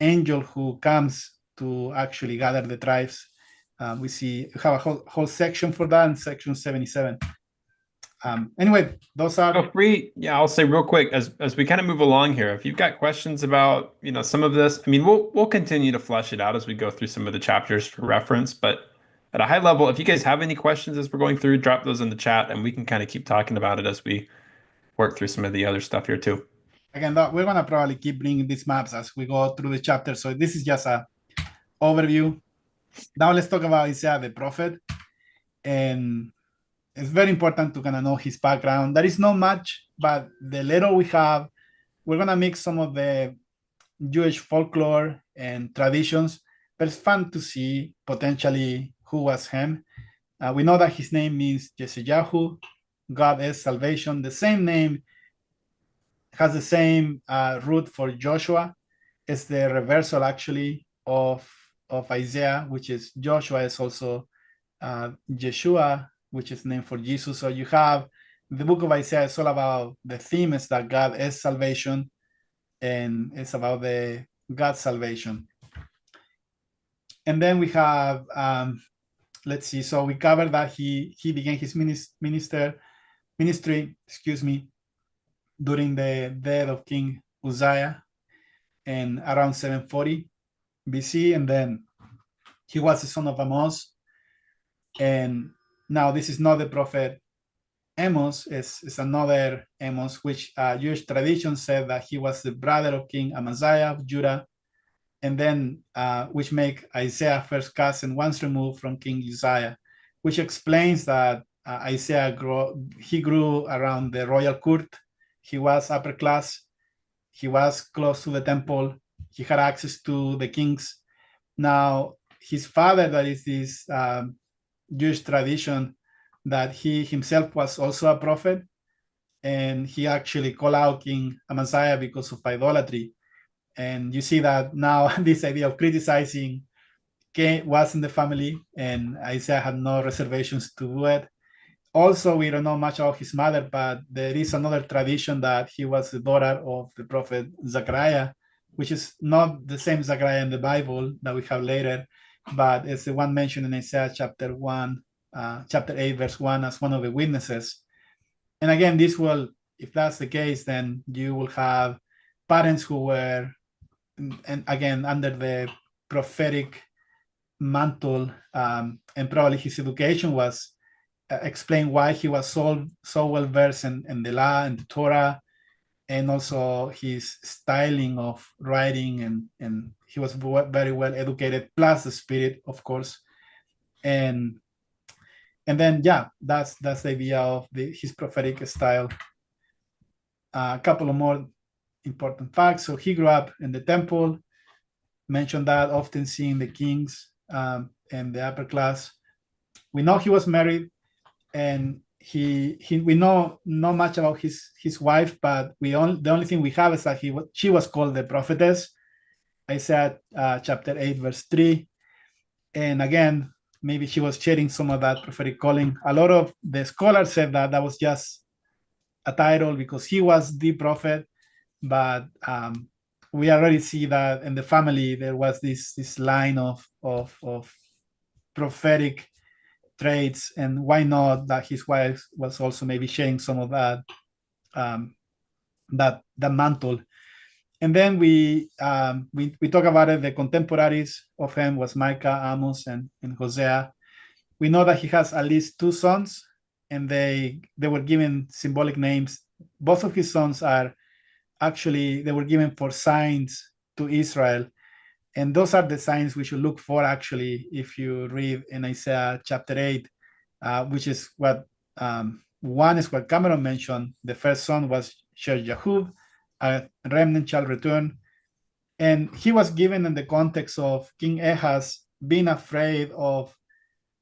angel who comes to actually gather the tribes We have a whole section for that in section 77. Anyway, those are. Feel free. Yeah, I'll say real quick as we kind of move along here. If you've got questions about some of this, I mean, we'll continue to flesh it out as we go through some of the chapters for reference. But at a high level, if you guys have any questions as we're going through, drop those in the chat, and we can kind of keep talking about it as we work through some of the other stuff here too. Again, we're gonna probably keep bringing these maps as we go through the chapter. So this is just a overview. Now let's talk about Isaiah the prophet, and it's very important to kind of know his background. There is not much, but the little we have, we're gonna mix some of the Jewish folklore and traditions, but it's fun to see potentially who was him. We know that his name means Yeshayahu, God is salvation. The same name has the same root for Joshua. It's the reversal actually of Isaiah, which is Joshua is also Yeshua, which is named for Jesus. So you have the book of Isaiah is all about the theme is that God is salvation, and it's about the God's salvation. And then we have let's see. So we covered that he began his ministry, during the death of King Uzziah in around 740 BC, and then he was the son of Amos. And now this is not the prophet Amos, it's another Amos, which Jewish tradition said that he was the brother of King Amaziah of Judah, and then which make Isaiah first cousin once removed from King Uzziah, which explains that Isaiah grew around the royal court. He was upper class. He was close to the temple. He had access to the kings. Now, his father, that is this Jewish tradition, that he himself was also a prophet, and he actually called out King Amaziah because of idolatry. And you see that now this idea of criticizing was in the family, and Isaiah had no reservations to do it. Also, we don't know much about his mother, but there is another tradition that he was the daughter of the prophet Zechariah, which is not the same Zechariah in the Bible that we have later, but it's the one mentioned in Isaiah chapter 8, verse 1 as one of the witnesses. And again, this will, if that's the case, then you will have parents who were, and again, under the prophetic mantle, and probably his education was explain why he was so well versed in the law and the Torah, and also his styling of writing, and he was very well educated, plus the spirit, of course. And then that's the idea of his prophetic style. A couple of more important facts. So he grew up in the temple, mentioned that, often seeing the kings and the upper class. We know he was married, and we know not much about his wife, but the only thing we have is that she was called the prophetess. Isaiah chapter 8, verse 3. And again, maybe she was sharing some of that prophetic calling. A lot of the scholars said that was just a title because he was the prophet, but we already see that in the family there was this line of prophetic traits, and why not that his wife was also maybe sharing some of that that mantle. And then we talk about it. The contemporaries of him was Micah, Amos, and Hosea. We know that he has at least 2 sons, and they were given symbolic names. Both of his sons they were given for signs to Israel. And those are the signs we should look for, actually, if you read in Isaiah chapter 8, which is what one is what Cameron mentioned. The first son was Shear-Jashub, a remnant shall return. And he was given in the context of King Ahaz being afraid of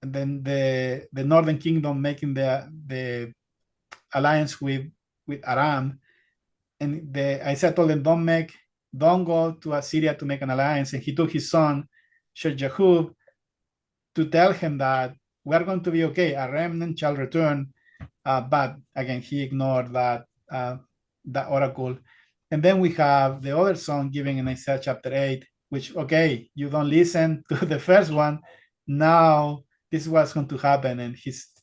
then the northern kingdom making the alliance with Aram. And Isaiah told them, don't go to Assyria to make an alliance. And he took his son, Shear-Jashub, to tell him that we're going to be okay, a remnant shall return. But again, he ignored that oracle. And then we have the other son given in Isaiah chapter 8, which, okay, you don't listen to the first one, now this is what's going to happen. And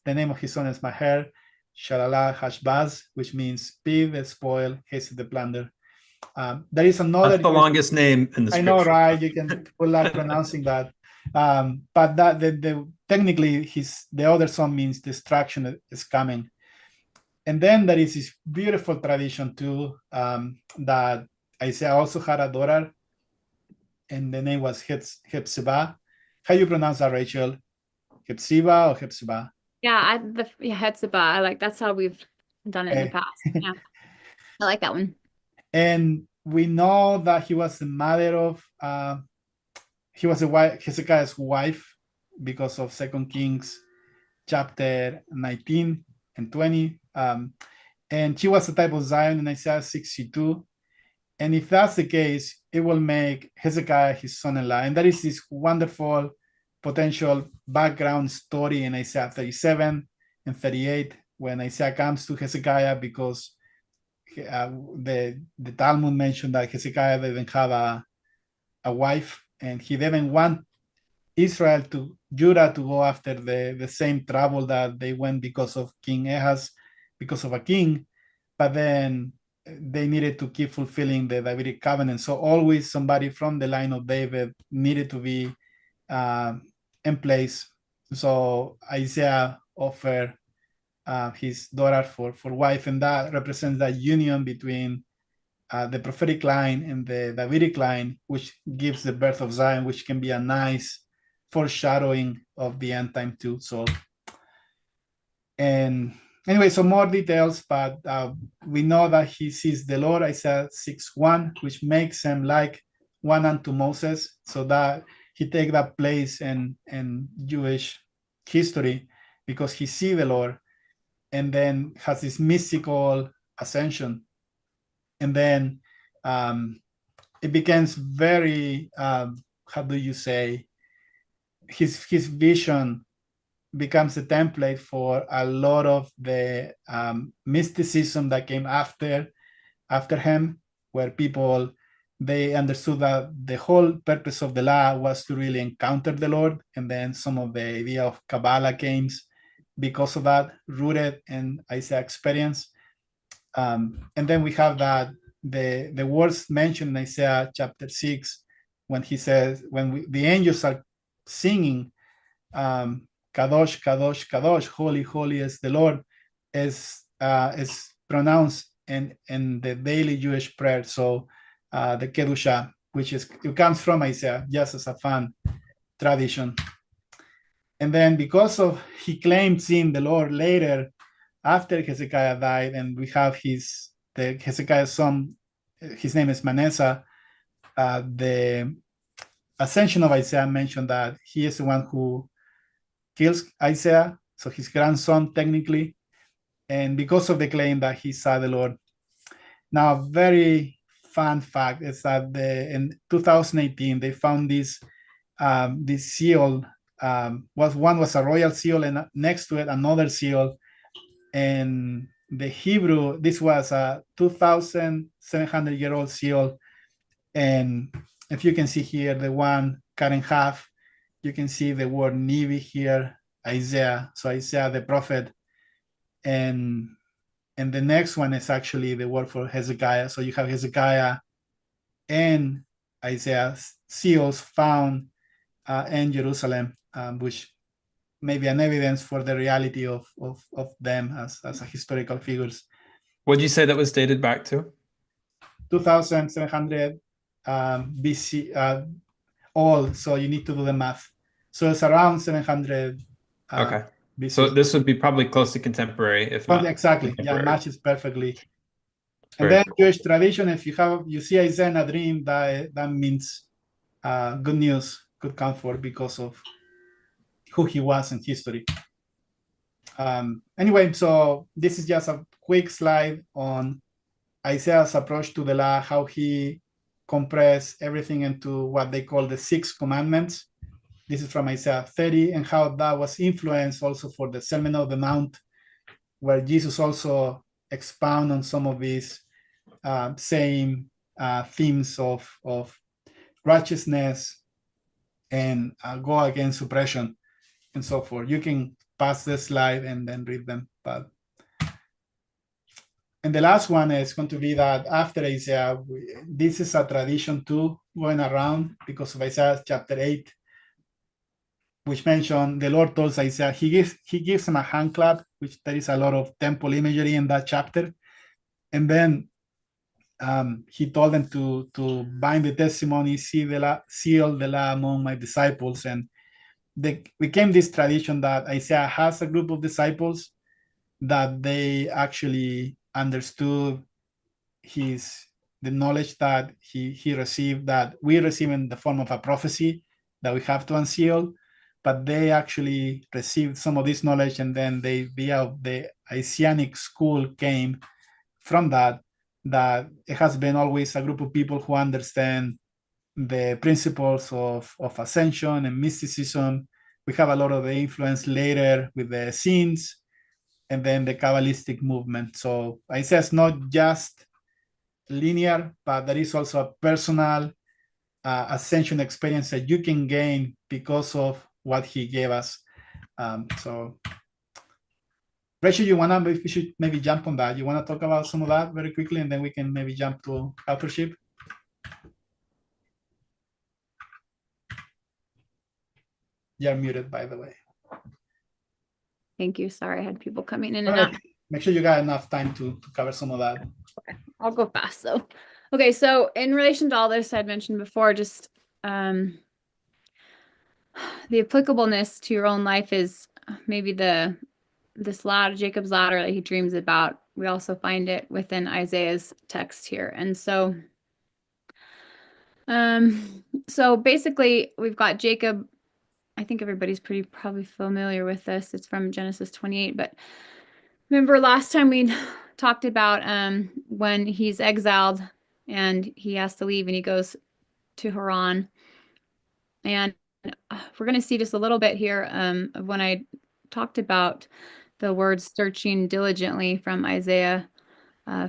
the name of his son is Maher Shalala Hashbaz, which means speed the spoil, haste the plunder. There is another. That's the longest name in the I know, scripture. right? You can good luck pronouncing that. But that technically the other son means destruction is coming. And then there is this beautiful tradition too, that Isaiah also had a daughter, and the name was Hephzibah. How you pronounce that, Rachel? Hephzibah or Hephzibah? Yeah, Hetzibah. I like that's how we've done it in the Okay. past. Yeah. I like that one. And we know that he was the mother of he was Hezekiah's wife because of 2 Kings chapter 19 and 20. And she was a type of Zion in Isaiah 62. And if that's the case, it will make Hezekiah his son-in-law. And that is this wonderful potential background story in Isaiah 37 and 38 when Isaiah comes to Hezekiah, because the Talmud mentioned that Hezekiah didn't have a wife, and he didn't want Judah to go after the same trouble that they went because of King Ahaz, because of a king, but then they needed to keep fulfilling the Davidic covenant. So always somebody from the line of David needed to be in place. So Isaiah offered his daughter for wife, and that represents that union between the prophetic line and the Davidic line, which gives the birth of Zion, which can be a nice foreshadowing of the end time too. So, and anyway, some more details, but we know that he sees the Lord, Isaiah 6:1, which makes him like one unto Moses, so that he take that place in Jewish history because he see the Lord, and then has this mystical ascension. And then it becomes very, how do you say, his vision becomes a template for a lot of the mysticism that came after him, where people, they understood that the whole purpose of the law was to really encounter the Lord, and then some of the idea of Kabbalah came because of that, rooted in Isaiah experience. And then we have that the words mentioned in Isaiah chapter 6, when he says, the angels are singing, Kadosh, Kadosh, Kadosh, holy, holy is the Lord, is pronounced in the daily Jewish prayer. So the Kedusha, it comes from Isaiah, just as a fun tradition. And then because of he claimed seeing the Lord later, after Hezekiah died, and we have Hezekiah's son, his name is Manasseh, the ascension of Isaiah mentioned that he is the one who kills Isaiah, so his grandson technically, and because of the claim that he saw the Lord. Now, very fun fact is that in 2018 they found this seal. One was a royal seal, and next to it another seal. And the Hebrew, this was a 2,700-year-old seal. And if you can see here, the one cut in half, you can see the word Nivi here, Isaiah. So Isaiah the prophet. And the next one is actually the word for Hezekiah. So you have Hezekiah and Isaiah seals found in Jerusalem, which may be an evidence for the reality of them as historical figures. What did you say that was dated back to? 2,700 BC old, so you need to do the math. So it's around 700 okay. BC. So this would be probably close to contemporary, if not exactly. Yeah, matches perfectly. And Very then cool. Jewish tradition, if you see Isaiah in a dream, that means good news, good comfort, because of who he was in history. Anyway, so this is just a quick slide on Isaiah's approach to the law, how he compressed everything into what they call the 6 commandments. This is from Isaiah 30, and how that was influenced also for the Sermon on the Mount, where Jesus also expound on some of these same themes of righteousness and go against suppression and so forth. You can pass the slide and then read them. And the last one is going to be that after Isaiah, this is a tradition too going around because of Isaiah chapter 8, which mentioned the Lord told Isaiah, he gives him a hand clap, which there is a lot of temple imagery in that chapter. And then he told them to bind the testimony, seal the law among my disciples. And they became this tradition that Isaiah has a group of disciples that they actually understood the knowledge that he received, that we receive in the form of a prophecy that we have to unseal, but they actually received some of this knowledge, and then the Isaianic school came from that it has been always a group of people who understand the principles of ascension and mysticism. We have a lot of the influence later with the scenes and then the Kabbalistic movement. So Isaiah is not just linear, but there is also a personal ascension experience that you can gain because of what he gave us. So Rachel, we should maybe jump on that. You want to talk about some of that very quickly, and then we can maybe jump to authorship? You're muted, by the way. Thank you. Sorry, I had people coming in and out. Make sure you got enough time to cover some of that. Okay, I'll go fast though. Okay, so in relation to all this I'd mentioned before, just the applicableness to your own life is maybe this ladder, Jacob's ladder that he dreams about. We also find it within Isaiah's text here. And so basically we've got Jacob. I think everybody's probably familiar with this. It's from Genesis 28, but remember last time we talked about when he's exiled and he has to leave and he goes to Haran. And we're going to see just a little bit here of when I talked about the words searching diligently from Isaiah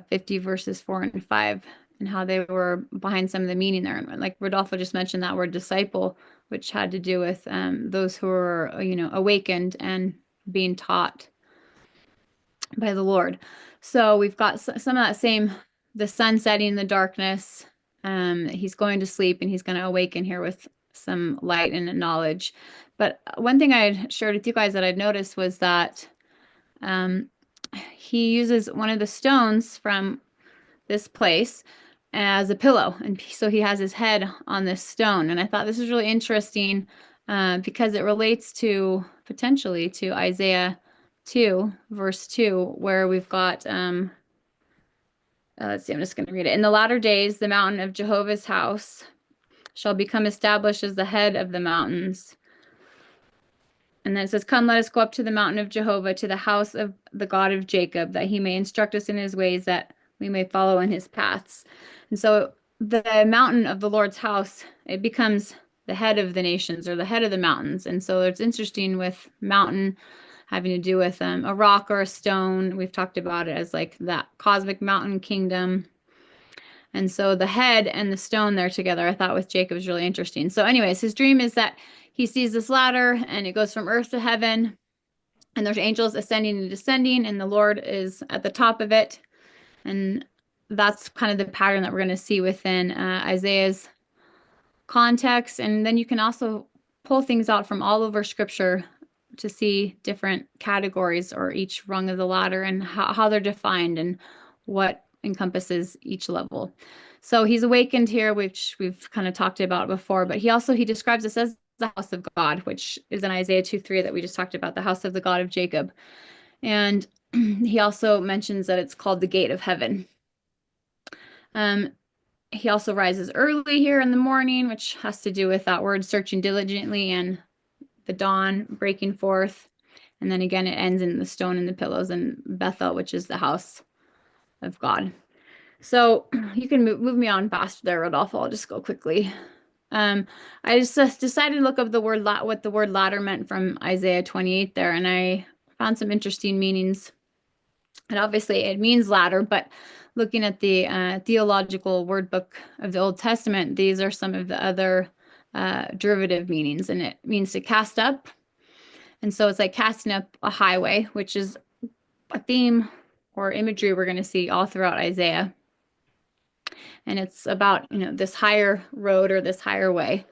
50 verses 4 and 5 and how they were behind some of the meaning there. And like Rodolfo just mentioned that word disciple, which had to do with those who were, awakened and being taught by the Lord. So we've got some of that same, the sun setting in the darkness. He's going to sleep and he's going to awaken here with some light and knowledge. But one thing I shared with you guys that I'd noticed was that he uses one of the stones from this place as a pillow. And so he has his head on this stone. And I thought this was really interesting because it relates to potentially to Isaiah 2 verse 2, where we've got let's see, I'm just going to read it. In the latter days, the mountain of Jehovah's house shall become established as the head of the mountains. And then it says, come, let us go up to the mountain of Jehovah, to the house of the God of Jacob, that he may instruct us in his ways, that we may follow in his paths. And so the mountain of the Lord's house, it becomes the head of the nations, or the head of the mountains. And so it's interesting with mountain having to do with a rock or a stone. We've talked about it as like that cosmic mountain kingdom. And so the head and the stone there together, I thought with Jacob was really interesting. So anyways, his dream is that he sees this ladder and it goes from earth to heaven, and there's angels ascending and descending, and the Lord is at the top of it. And that's kind of the pattern that we're going to see within Isaiah's context. And then you can also pull things out from all over scripture to see different categories or each rung of the ladder and how they're defined and what encompasses each level. So he's awakened here, which we've kind of talked about before, but he describes this as the house of God, which is in Isaiah 2:3 that we just talked about, the house of the God of Jacob. And he also mentions that it's called the gate of heaven. He also rises early here in the morning, which has to do with that word searching diligently and the dawn breaking forth. And then again, it ends in the stone and the pillows and Bethel, which is the house of God. So you can move me on fast there, Rodolfo. I'll just go quickly. I just decided to look up what the word ladder meant from Isaiah 28 there, and I found some interesting meanings. And obviously it means ladder, but looking at the theological word book of the Old Testament, these are some of the other derivative meanings, and it means to cast up. And so it's like casting up a highway, which is a theme or imagery we're going to see all throughout Isaiah. And it's about, this higher road or this higher way.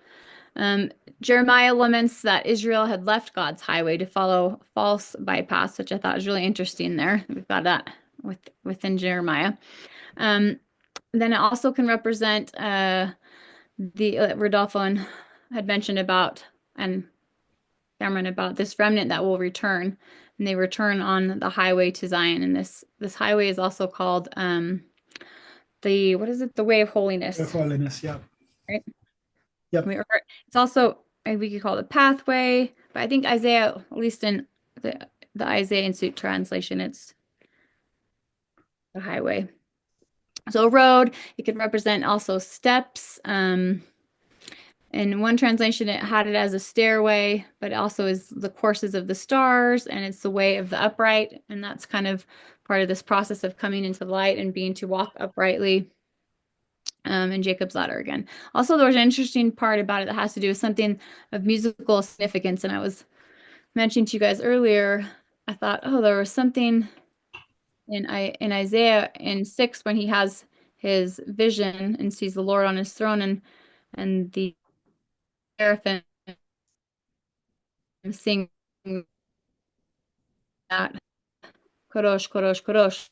Jeremiah laments that Israel had left God's highway to follow false bypass, which I thought was really interesting there. We've got that within Jeremiah. Then it also can represent the Rodolfo had mentioned about, and Cameron, about this remnant that will return, and they return on the highway to Zion. And this highway is also called the way of holiness. The holiness, yeah. Right. Yep. It's also, we could call it pathway, but I think Isaiah, at least in the Isaiah Institute translation, it's the highway. So road, it could represent also steps. In one translation, it had it as a stairway, but it also is the courses of the stars, and it's the way of the upright. And that's kind of part of this process of coming into the light and being to walk uprightly. And Jacob's ladder again. Also, there was an interesting part about it that has to do with something of musical significance. And I was mentioning to you guys earlier, I thought, there was something in Isaiah in 6 when he has his vision and sees the Lord on his throne, and the seraphim sing that Kadosh, Kadosh, Kadosh,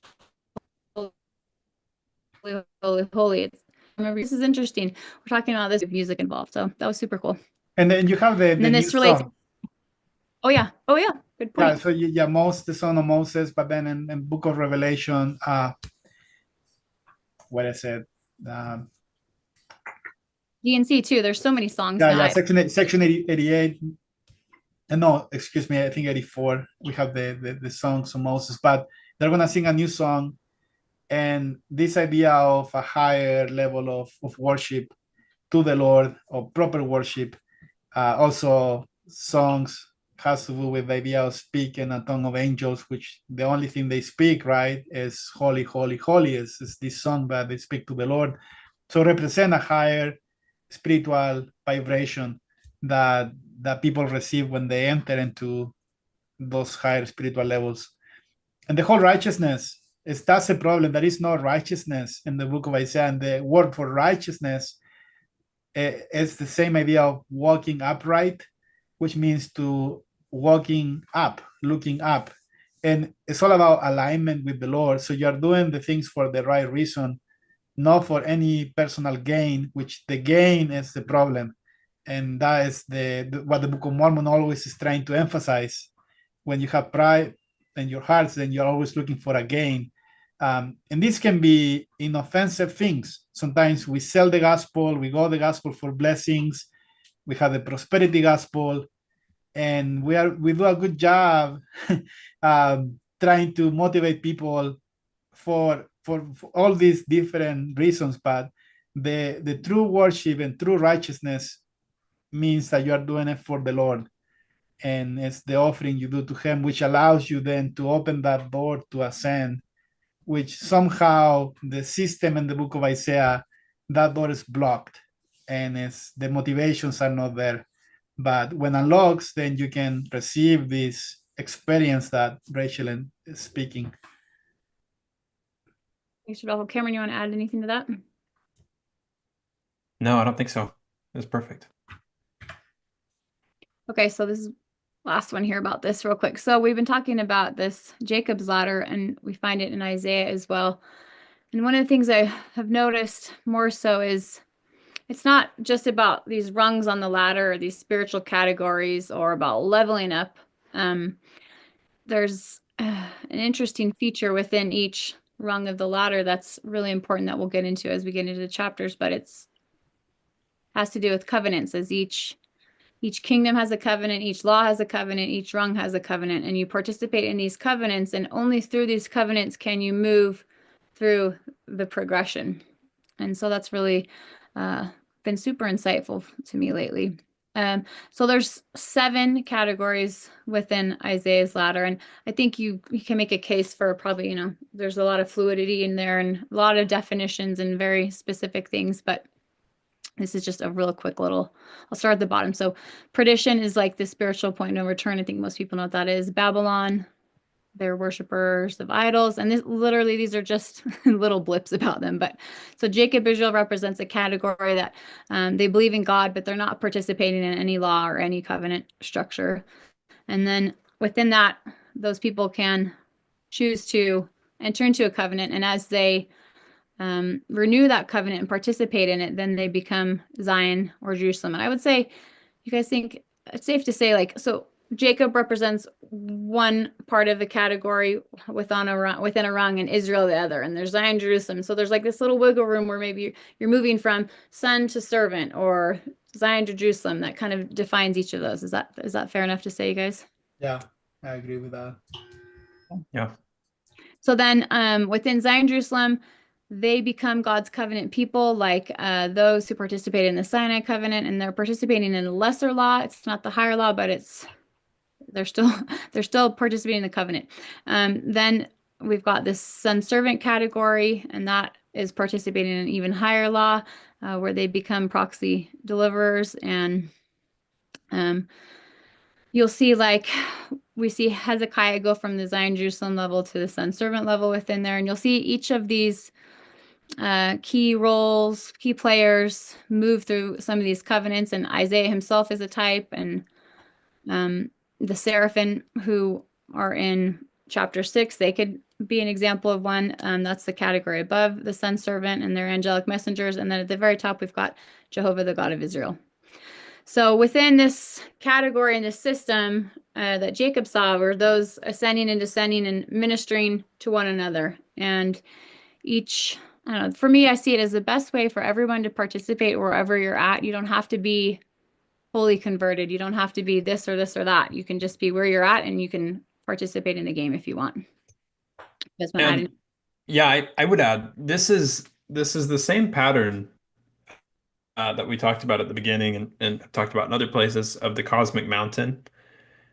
holy, holy, holy. Remember, this is interesting. We're talking about this music involved, so that was super cool. And then you have the new relates. song. Oh yeah, good point. Yeah, so the son of Moses, but then in Book of Revelation, what I said, DNC too. There's so many songs. Section 88. No, excuse me, I think 84. We have the songs of Moses, but they're gonna sing a new song, and this idea of a higher level of worship to the Lord, or proper worship, also songs has to do with the idea of speaking a tongue of angels, which the only thing they speak, right, is holy, holy, holy, is this song that they speak to the Lord. So represent a higher spiritual vibration that people receive when they enter into those higher spiritual levels. And the whole righteousness, that's a problem. There is no righteousness in the book of Isaiah, and the word for righteousness is the same idea of walking upright, which means to walking up, looking up. And it's all about alignment with the Lord. So you're doing the things for the right reason, not for any personal gain, which the gain is the problem. And that is what the Book of Mormon always is trying to emphasize. When you have pride in your hearts, then you're always looking for a gain. And this can be inoffensive things. Sometimes we sell the gospel, we go the gospel for blessings, we have the prosperity gospel, and we do a good job trying to motivate people for all these different reasons. But the true worship and true righteousness means that you are doing it for the Lord, and it's the offering you do to him, which allows you then to open that door to ascend, which somehow the system in the book of Isaiah, that door is blocked, and the motivations are not there. But when unlocks, then you can receive this experience that Rachel is speaking. Thanks, Rodolfo. Cameron, you want to add anything to that? No, I don't think so. That's perfect. Okay, so this is last one here about this real quick. So we've been talking about this Jacob's ladder, and we find it in Isaiah as well. And one of the things I have noticed more so is it's not just about these rungs on the ladder or these spiritual categories or about leveling up. There's an interesting feature within each rung of the ladder that's really important that we'll get into as we get into the chapters, but has to do with covenants, as each kingdom has a covenant, each law has a covenant, each rung has a covenant, and you participate in these covenants, and only through these covenants can you move through the progression. And so that's really been super insightful to me lately. So there's 7 categories within Isaiah's ladder, and I think you can make a case for probably, there's a lot of fluidity in there and a lot of definitions and very specific things, but This is just a real quick little, I'll start at the bottom. So perdition is like the spiritual point of no return. I think most people know what that is. Babylon, they're worshipers of idols. And this literally, these are just little blips about them. But so Jacob Israel represents a category that they believe in God, but they're not participating in any law or any covenant structure. And then within that, those people can choose to enter into a covenant. And as they renew that covenant and participate in it, then they become Zion or Jerusalem. And I would say, you guys think it's safe to say, like, so Jacob represents one part of the category within a rung, and Israel the other, and there's Zion, Jerusalem. So there's like this little wiggle room where maybe you're moving from son to servant or Zion to Jerusalem. That kind of defines each of those. Is that fair enough to say, you guys? Yeah, I agree with that. Yeah. So then within Zion, Jerusalem, they become God's covenant people, like those who participate in the Sinai covenant, and they're participating in a lesser law. It's not the higher law, but they're still participating in the covenant. Then we've got this son servant category, and that is participating in an even higher law, where they become proxy deliverers. And you'll see, like, we see Hezekiah go from the Zion Jerusalem level to the son servant level within there, and you'll see each of these key roles, key players move through some of these covenants, and Isaiah himself is a type, and the seraphim who are in chapter 6, they could be an example of one. That's the category above the son servant, and they're angelic messengers. And then at the very top, we've got Jehovah, the God of Israel. So within this category and this system that Jacob saw were those ascending and descending and ministering to one another. And each, I don't know, for me, I see it as the best way for everyone to participate wherever you're at. You don't have to be fully converted. You don't have to be this or this or that. You can just be where you're at, and you can participate in the game if you want. And yeah, I would add, this is the same pattern that we talked about at the beginning and talked about in other places of the cosmic mountain,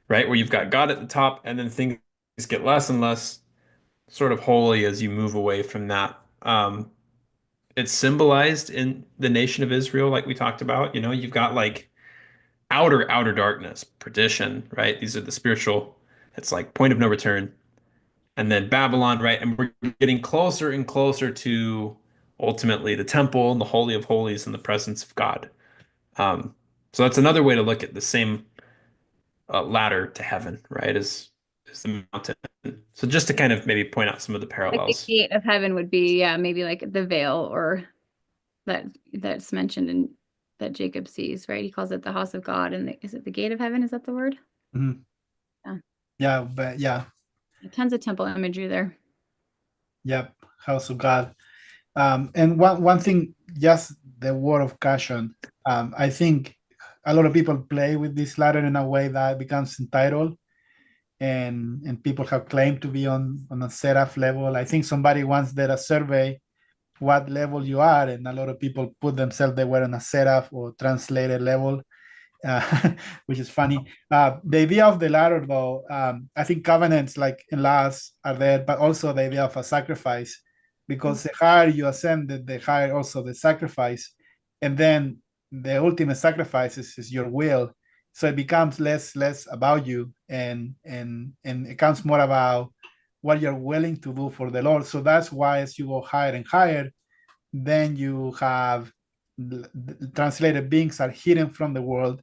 right? Where you've got God at the top, and then things get less and less sort of holy as you move away from that. It's symbolized in the nation of Israel, like we talked about. You know, you've got like outer darkness, perdition, right? These are the spiritual, it's like point of no return. And then Babylon, right? And we're getting closer and closer to ultimately the temple and the Holy of Holies and the presence of God. So that's another way to look at the same ladder to heaven, right? Is the mountain. So just to kind of maybe point out some of the like the parallels. gate of heaven would be, yeah, maybe like the veil, or that's mentioned in that Jacob sees, right? He calls it the house of God, and is it the gate of heaven? Is that the word? Mm-hmm. Yeah. Yeah, but yeah. Tons of temple imagery there. Yep, house of God. And one thing, just the word of caution. I think a lot of people play with this ladder in a way that becomes entitled, and people have claimed to be on a seraph level. I think somebody once did a survey what level you are, and a lot of people put themselves they were on a seraph or translated level, which is funny. The idea of the ladder, though, I think covenants like in laws are there, but also the idea of a sacrifice, because the higher you ascend, the higher also the sacrifice, and then the ultimate sacrifice is your will. So it becomes less about you, and it becomes more about what you're willing to do for the Lord. So that's why as you go higher and higher, then you have translated beings are hidden from the world.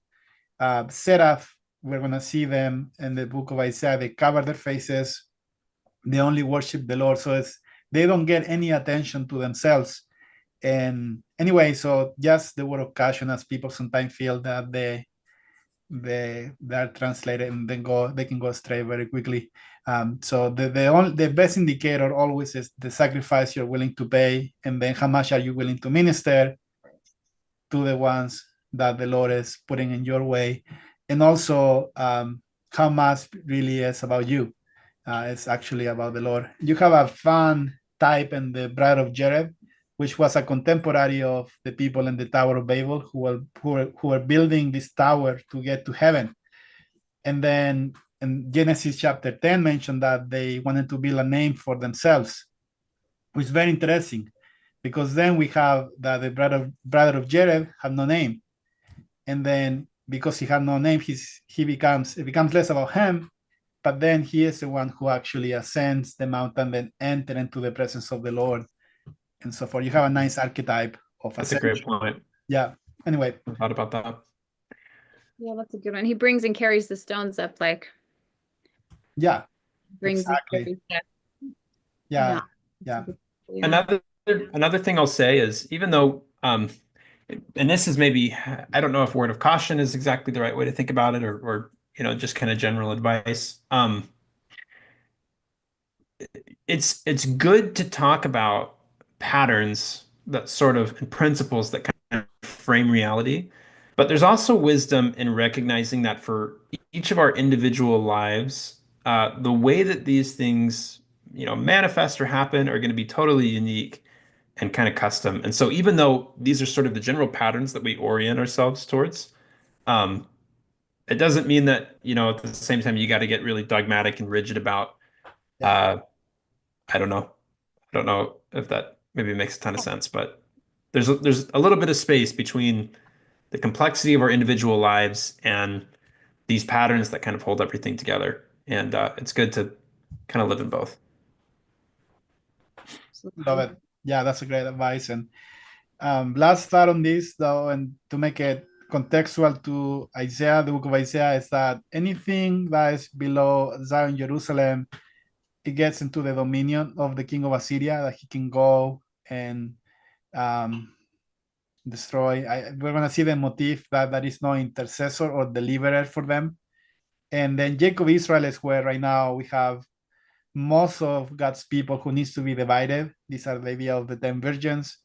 Seraph, we're going to see them in the book of Isaiah. They cover their faces. They only worship the Lord. So they don't get any attention to themselves. And anyway, so just the word of caution, as people sometimes feel that they're translated and then they can go astray very quickly. So the best indicator always is the sacrifice you're willing to pay, and then how much are you willing to minister to the ones that the Lord is putting in your way, and also how much really is about you. It's actually about the Lord. You have a fun type in the Bride of Jared, which was a contemporary of the people in the Tower of Babel who were building this tower to get to heaven. And then in Genesis chapter 10 mentioned that they wanted to build a name for themselves, which is very interesting, because then we have that the brother of Jared had no name, and then because he had no name, it becomes less about him, but then he is the one who actually ascends the mountain, then enter into the presence of the Lord, and so forth. You have a nice archetype of That's a ascension. great point. Yeah. Anyway. I thought about that. Yeah, that's a good one. He brings and carries the stones up, like Yeah. brings Exactly. stuff. Yeah. Yeah. Another thing I'll say is, even though and this is maybe, I don't know if word of caution is exactly the right way to think about it, or just kind of general advice. It's good to talk about patterns that sort of, and principles that kind of frame reality, but there's also wisdom in recognizing that for each of our individual lives, the way that these things manifest or happen are going to be totally unique and kind of custom. And so even though these are sort of the general patterns that we orient ourselves towards, um, it doesn't mean that, at the same time, you got to get really dogmatic and rigid about, I don't know. I don't know if that maybe makes a ton of sense, but there's a little bit of space between the complexity of our individual lives and these patterns that kind of hold everything together. And it's good to kind of live in both. Love it. Yeah, that's a great advice. And last thought on this, though, and to make it contextual to Isaiah, the book of Isaiah, is that anything that is below Zion, Jerusalem, it gets into the dominion of the king of Assyria, that he can go and destroy. We're going to see the motif that there is no intercessor or deliverer for them. And then Jacob Israel is where right now we have most of God's people who needs to be divided. These are the idea of the 10 virgins.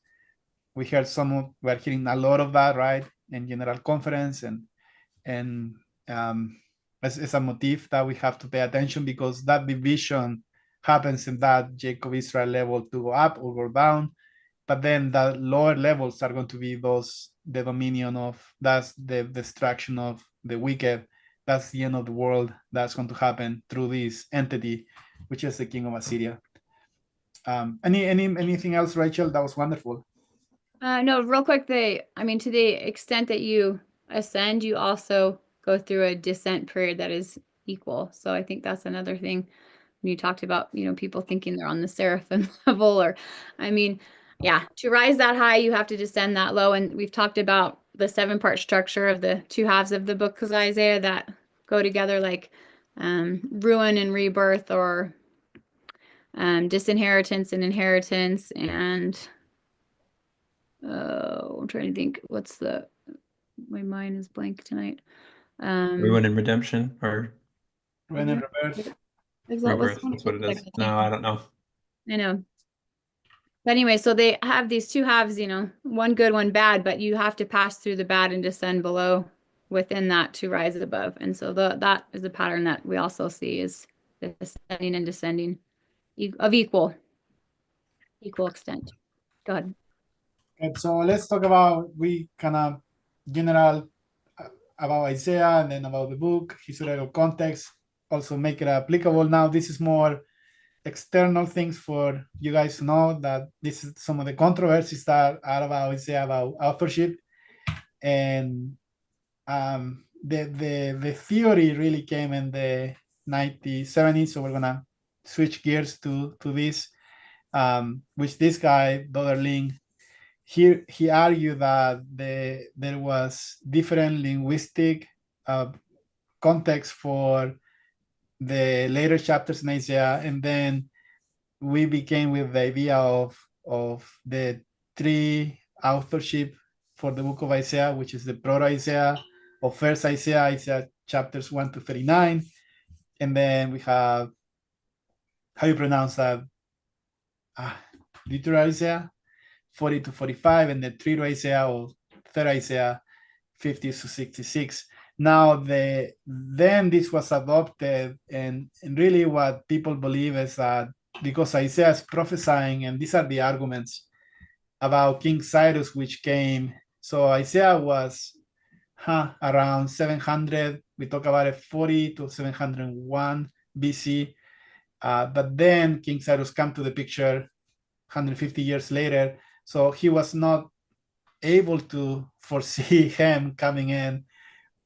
We're hearing a lot of that, right? In General Conference, and it's a motif that we have to pay attention, because that division happens in that Jacob Israel level to go up or go down. But then the lower levels are going to be the dominion of, that's the destruction of the wicked. That's the end of the world. That's going to happen through this entity, which is the king of Assyria. Anything else, Rachel? That was wonderful. No, real quick, to the extent that you ascend, you also go through a descent period that is equal. So I think that's another thing when you talked about, people thinking they're on the seraphim level, or, to rise that high, you have to descend that low. And we've talked about the 7-part structure of the 2 halves of the book of Isaiah that go together, like ruin and rebirth, or disinheritance and inheritance, and I'm trying to think, my mind is blank tonight. Ruin and redemption, or Ruin and rebirth. rebirth, that's what it is. No, I don't know. I know. But anyway, so they have these 2 halves, one good, one bad, but you have to pass through the bad and descend below within that to rise above. And so that is a pattern that we also see, is the ascending and descending of equal extent. Go ahead. Okay, so let's talk about, we kind of general about Isaiah, and then about the book, historical context, also make it applicable. Now, this is more external things for you guys to know, that this is some of the controversies that are about Isaiah, about authorship. And the theory really came in the 1970s. So we're gonna switch gears to this, which this guy, Dodderling, he argued that there was different linguistic context for the later chapters in Isaiah, and then we became with the idea of the 3 authorship for the book of Isaiah, which is the proto-Isaiah, or first Isaiah chapters 1 to 39, and then we have, how you pronounce that? Literal Isaiah 40 to 45, and the 3 Isaiah, or third Isaiah 50 to 66. Now, then this was adopted, and really what people believe is that because Isaiah is prophesying, and these are the arguments about King Cyrus, which came, so Isaiah was around 700, we talk about it, 40 to 701 BC, but then King Cyrus come to the picture 150 years later. So he was not able to foresee him coming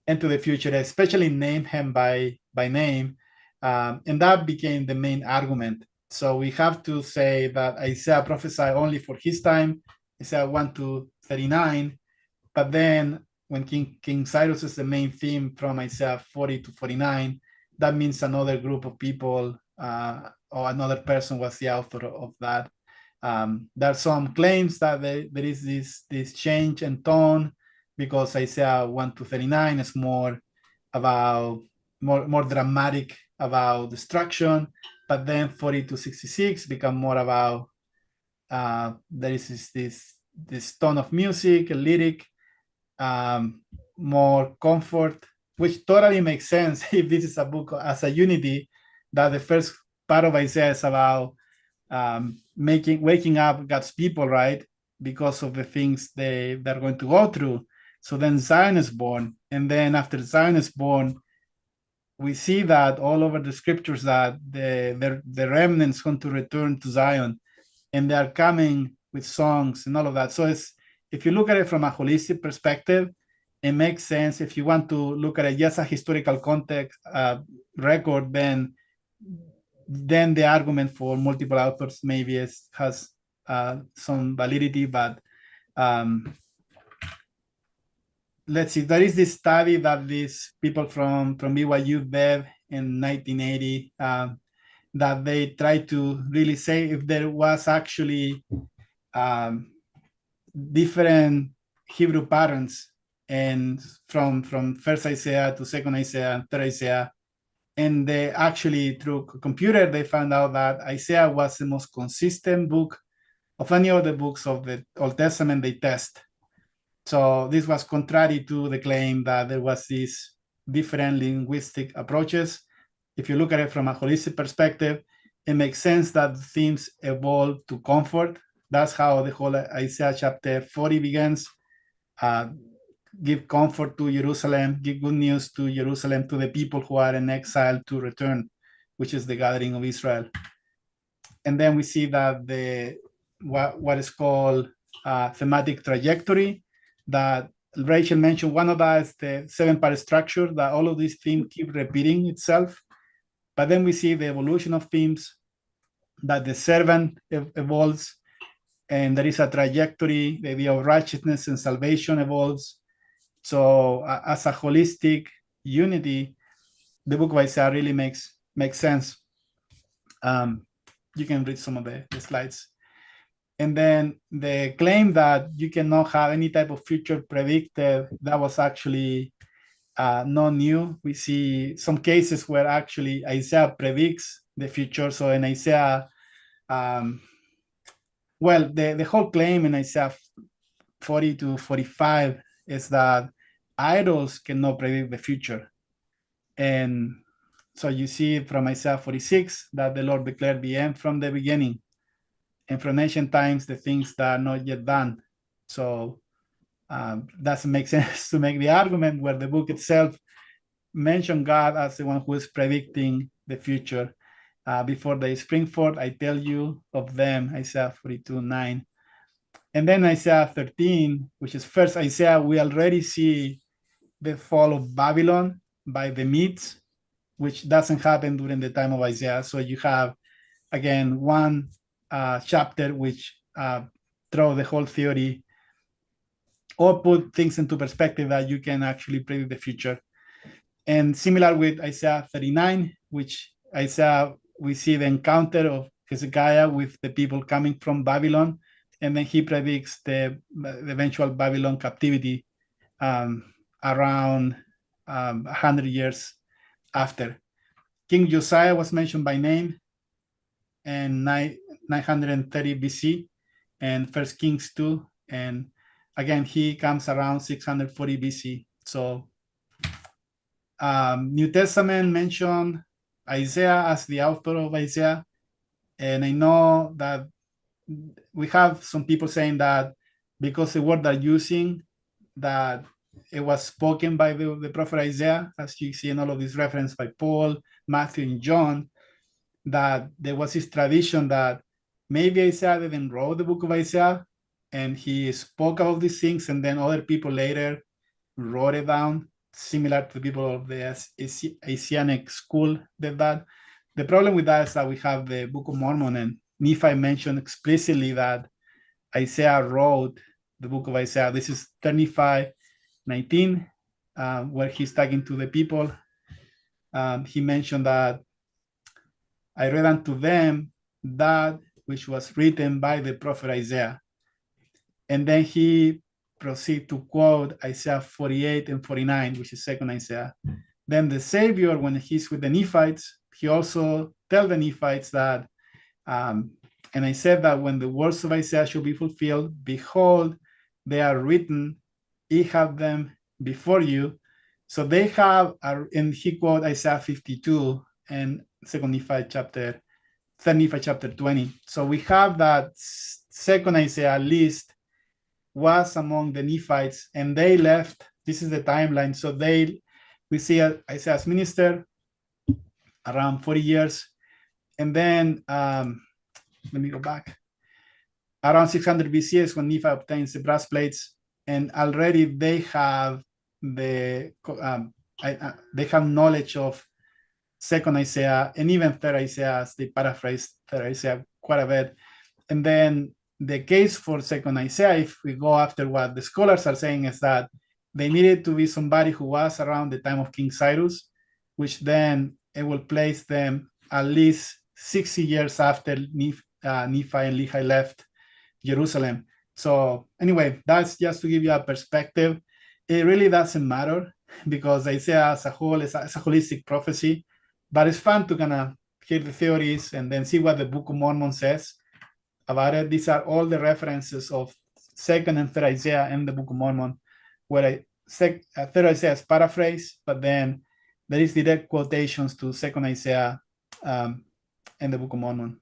into the future, especially name him by name. And that became the main argument. So we have to say that Isaiah prophesied only for his time, Isaiah 1 to 39. But then when King Cyrus is the main theme from Isaiah 40 to 49, that means another group of people or another person was the author of that. There are some claims that there is this change in tone because Isaiah 1 to 39 is more about more dramatic about destruction, but then 40 to 66 become more about there is this tone of music, a lyric, more comfort, which totally makes sense if this is a book as a unity, that the first part of Isaiah is about waking up God's people, right? Because of the things they're going to go through. So then Zion is born. And then after Zion is born, we see that all over the scriptures that the remnants going to return to Zion, and they are coming with songs and all of that. So if you look at it from a holistic perspective, it makes sense. If you want to look at it just a historical context record, then the argument for multiple authors maybe has some validity. But let's see, there is this study that these people from BYU did in 1980 that they tried to really say if there was actually different Hebrew patterns and from first Isaiah to second Isaiah and third Isaiah. And they actually, through computer, they found out that Isaiah was the most consistent book of any other books of the Old Testament they test. So this was contrary to the claim that there was these different linguistic approaches. If you look at it from a holistic perspective, it makes sense that the themes evolve to comfort. That's how the whole Isaiah chapter 40 begins. Give comfort to Jerusalem, give good news to Jerusalem, to the people who are in exile to return, which is the gathering of Israel. And then we see that what is called thematic trajectory, that Rachel mentioned. One of that is the 7-part structure, that all of these themes keep repeating itself. But then we see the evolution of themes, that the servant evolves, and there is a trajectory, the idea of righteousness and salvation evolves. So as a holistic unity, the book of Isaiah really makes sense. You can read some of the slides. And then the claim that you cannot have any type of future predicted, that was actually not new. We see some cases where actually Isaiah predicts the future. So in Isaiah, the whole claim in Isaiah 40 to 45 is that idols cannot predict the future. And so you see from Isaiah 46 that the Lord declared the end from the beginning, and from ancient times the things that are not yet done. So doesn't make sense to make the argument where the book itself mentioned God as the one who is predicting the future. Before they spring forth, I tell you of them, Isaiah 42:9. And then Isaiah 13, which is first Isaiah, we already see the fall of Babylon by the Medes, which doesn't happen during the time of Isaiah. So you have, again, one chapter which throw the whole theory or put things into perspective that you can actually predict the future. And similar with Isaiah 39, which Isaiah, we see the encounter of Hezekiah with the people coming from Babylon, and then he predicts the eventual Babylon captivity around 100 years after. King Josiah was mentioned by name in 930 BC and First Kings 2, and again he comes around 640 BC. So New Testament mentioned Isaiah as the author of Isaiah, and I know that we have some people saying that because the word they're using, that it was spoken by the prophet Isaiah, as you see in all of these references by Paul, Matthew, and John, that there was this tradition that maybe Isaiah didn't write the book of Isaiah, and he spoke about these things, and then other people later wrote it down, similar to the people of the Assyrian school did that. The problem with that is that we have the Book of Mormon, and Nephi mentioned explicitly that Isaiah wrote the book of Isaiah. This is 35:19, where he's talking to the people. He mentioned that I read unto them that which was written by the prophet Isaiah. And then he proceeds to quote Isaiah 48 and 49, which is second Isaiah. Then the Savior, when he's with the Nephites, he also tells the Nephites that, and I said that when the words of Isaiah shall be fulfilled, behold, they are written, ye have them before you. So they have, and he quoted Isaiah 52 and second Nephi chapter, third Nephi chapter 20. So we have that second Isaiah list was among the Nephites, and they left. This is the timeline. So we see Isaiah's minister around 40 years. And then, let me go back. Around 600 BC is when Nephi obtains the brass plates, and already they have they have knowledge of second Isaiah and even third Isaiah, as they paraphrase third Isaiah quite a bit. And then the case for second Isaiah, if we go after what the scholars are saying, is that they needed to be somebody who was around the time of King Cyrus, which then it will place them at least 60 years after Nephi and Lehi left Jerusalem. So anyway, that's just to give you a perspective. It really doesn't matter because Isaiah as a whole is a holistic prophecy, but it's fun to kind of hear the theories and then see what the Book of Mormon says about it. These are all the references of second and third Isaiah in the Book of Mormon, where third Isaiah is paraphrased, but then there is direct quotations to second Isaiah in the Book of Mormon.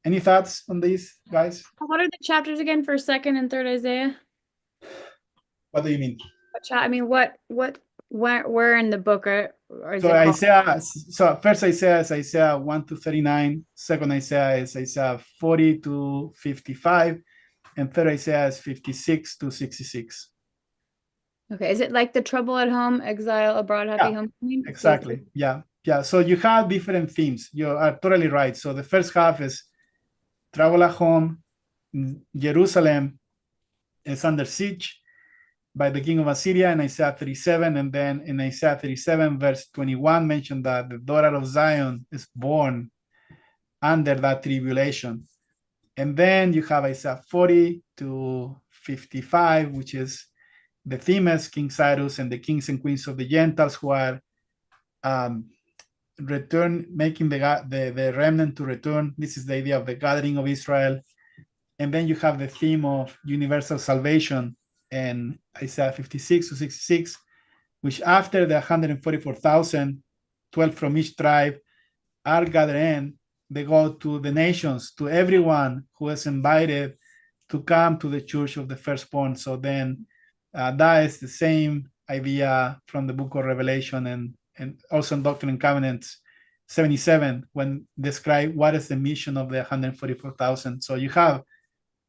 Any thoughts on these, guys? What are the chapters again for second and third Isaiah? What do you mean? Where in the book or is so it Isaiah, so first Isaiah is Isaiah 1 to 39, second Isaiah is Isaiah 40 to 55, and third Isaiah is 56 to 66. Okay, is it like the trouble at home, exile abroad, happy homecoming? Exactly. Yeah. So you have different themes. You are totally right. So the first half is trouble at home. Jerusalem is under siege by the king of Assyria in Isaiah 37, and then in Isaiah 37 verse 21 mentioned that the daughter of Zion is born under that tribulation. And then you have Isaiah 40 to 55, which is the theme is King Cyrus and the kings and queens of the Gentiles who are making the remnant to return. This is the idea of the gathering of Israel. And then you have the theme of universal salvation in Isaiah 56 to 66, which after the 144,000, 12 from each tribe, are gathered in, they go to the nations, to everyone who is invited to come to the church of the firstborn. So then that is the same idea from the book of Revelation and also in Doctrine and Covenants 77, when describe what is the mission of the 144,000. So you have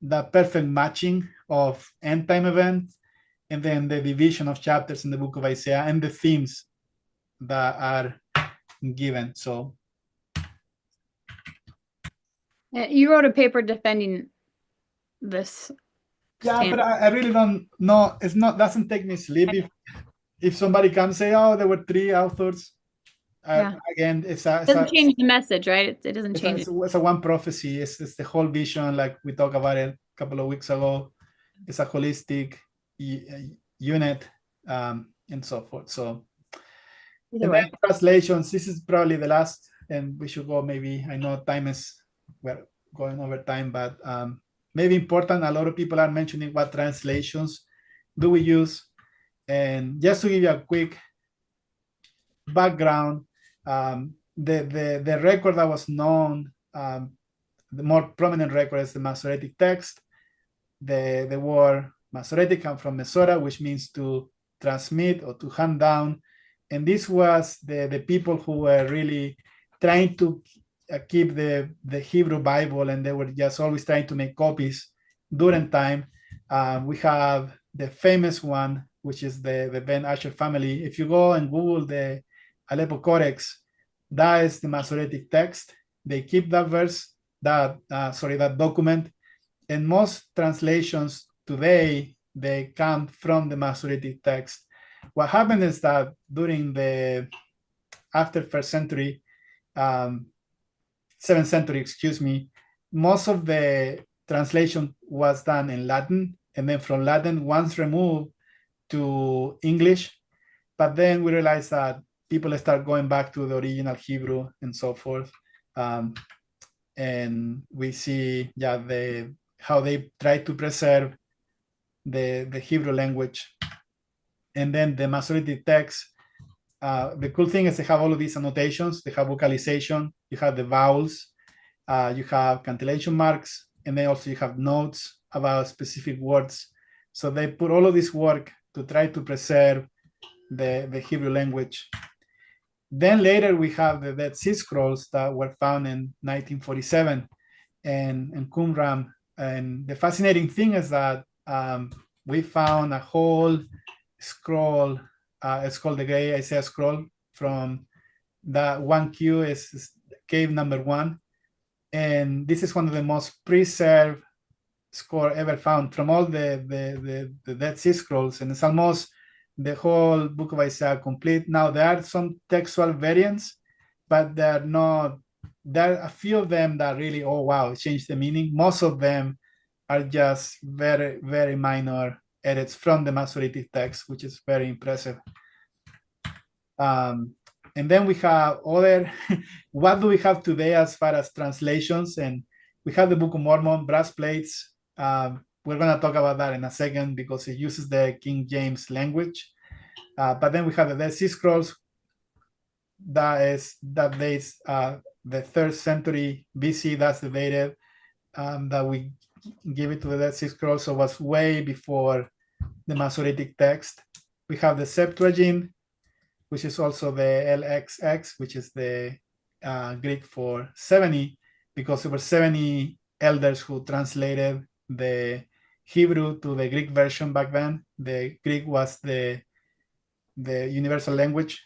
the perfect matching of end time events and then the division of chapters in the book of Isaiah and the themes that are given. So you wrote a paper defending this. Yeah, but I really don't know. It's not, doesn't take me sleep if somebody comes say, oh, there were 3 authors. Again, it doesn't change the message, right? It doesn't change it. It's a one prophecy. It's the whole vision, like we talked about it a couple of weeks ago. It's a holistic unit and so forth. So then translations, this is probably the last, and we should go maybe, I know we're going over time, but maybe important. A lot of people are mentioning what translations do we use. And just to give you a quick background, the record that was known, the more prominent record is the Masoretic text. The word Masoretic comes from Mesora, which means to transmit or to hand down. And this was the people who were really trying to keep the Hebrew Bible, and they were just always trying to make copies during time. We have the famous one, which is the Ben Asher family. If you go and Google the Aleppo Codex, that is the Masoretic text. They keep that that document. And most translations today, they come from the Masoretic text. What happened is that during the after 1st century, 7th century, excuse me, most of the translation was done in Latin, and then from Latin, once removed to English. But then we realized that people start going back to the original Hebrew and so forth. And we see, how they try to preserve the Hebrew language. And then the Masoretic text, the cool thing is they have all of these annotations. They have vocalization, you have the vowels, you have cantillation marks, and then also you have notes about specific words. So they put all of this work to try to preserve the Hebrew language. Then later we have the Dead Sea Scrolls that were found in 1947 in Qumran. And the fascinating thing is that we found a whole scroll. It's called the Great Isaiah Scroll from that 1Q is cave number 1. And this is one of the most preserved scroll ever found from all the Dead Sea Scrolls. And it's almost the whole book of Isaiah complete. Now, there are some textual variants, but there are a few of them that really, oh, wow, changed the meaning. Most of them are just very, very minor edits from the Masoretic text, which is very impressive. And then we have other, what do we have today as far as translations? And we have the Book of Mormon, brass plates. We're going to talk about that in a second because it uses the King James language. But then we have the Dead Sea Scrolls. That dates the 3rd century BC. That's the date that we give it to the Dead Sea Scrolls. So it was way before the Masoretic text. We have the Septuagint, which is also the LXX, which is the Greek for 70, because there were 70 elders who translated the Hebrew to the Greek version back then. The Greek was the universal language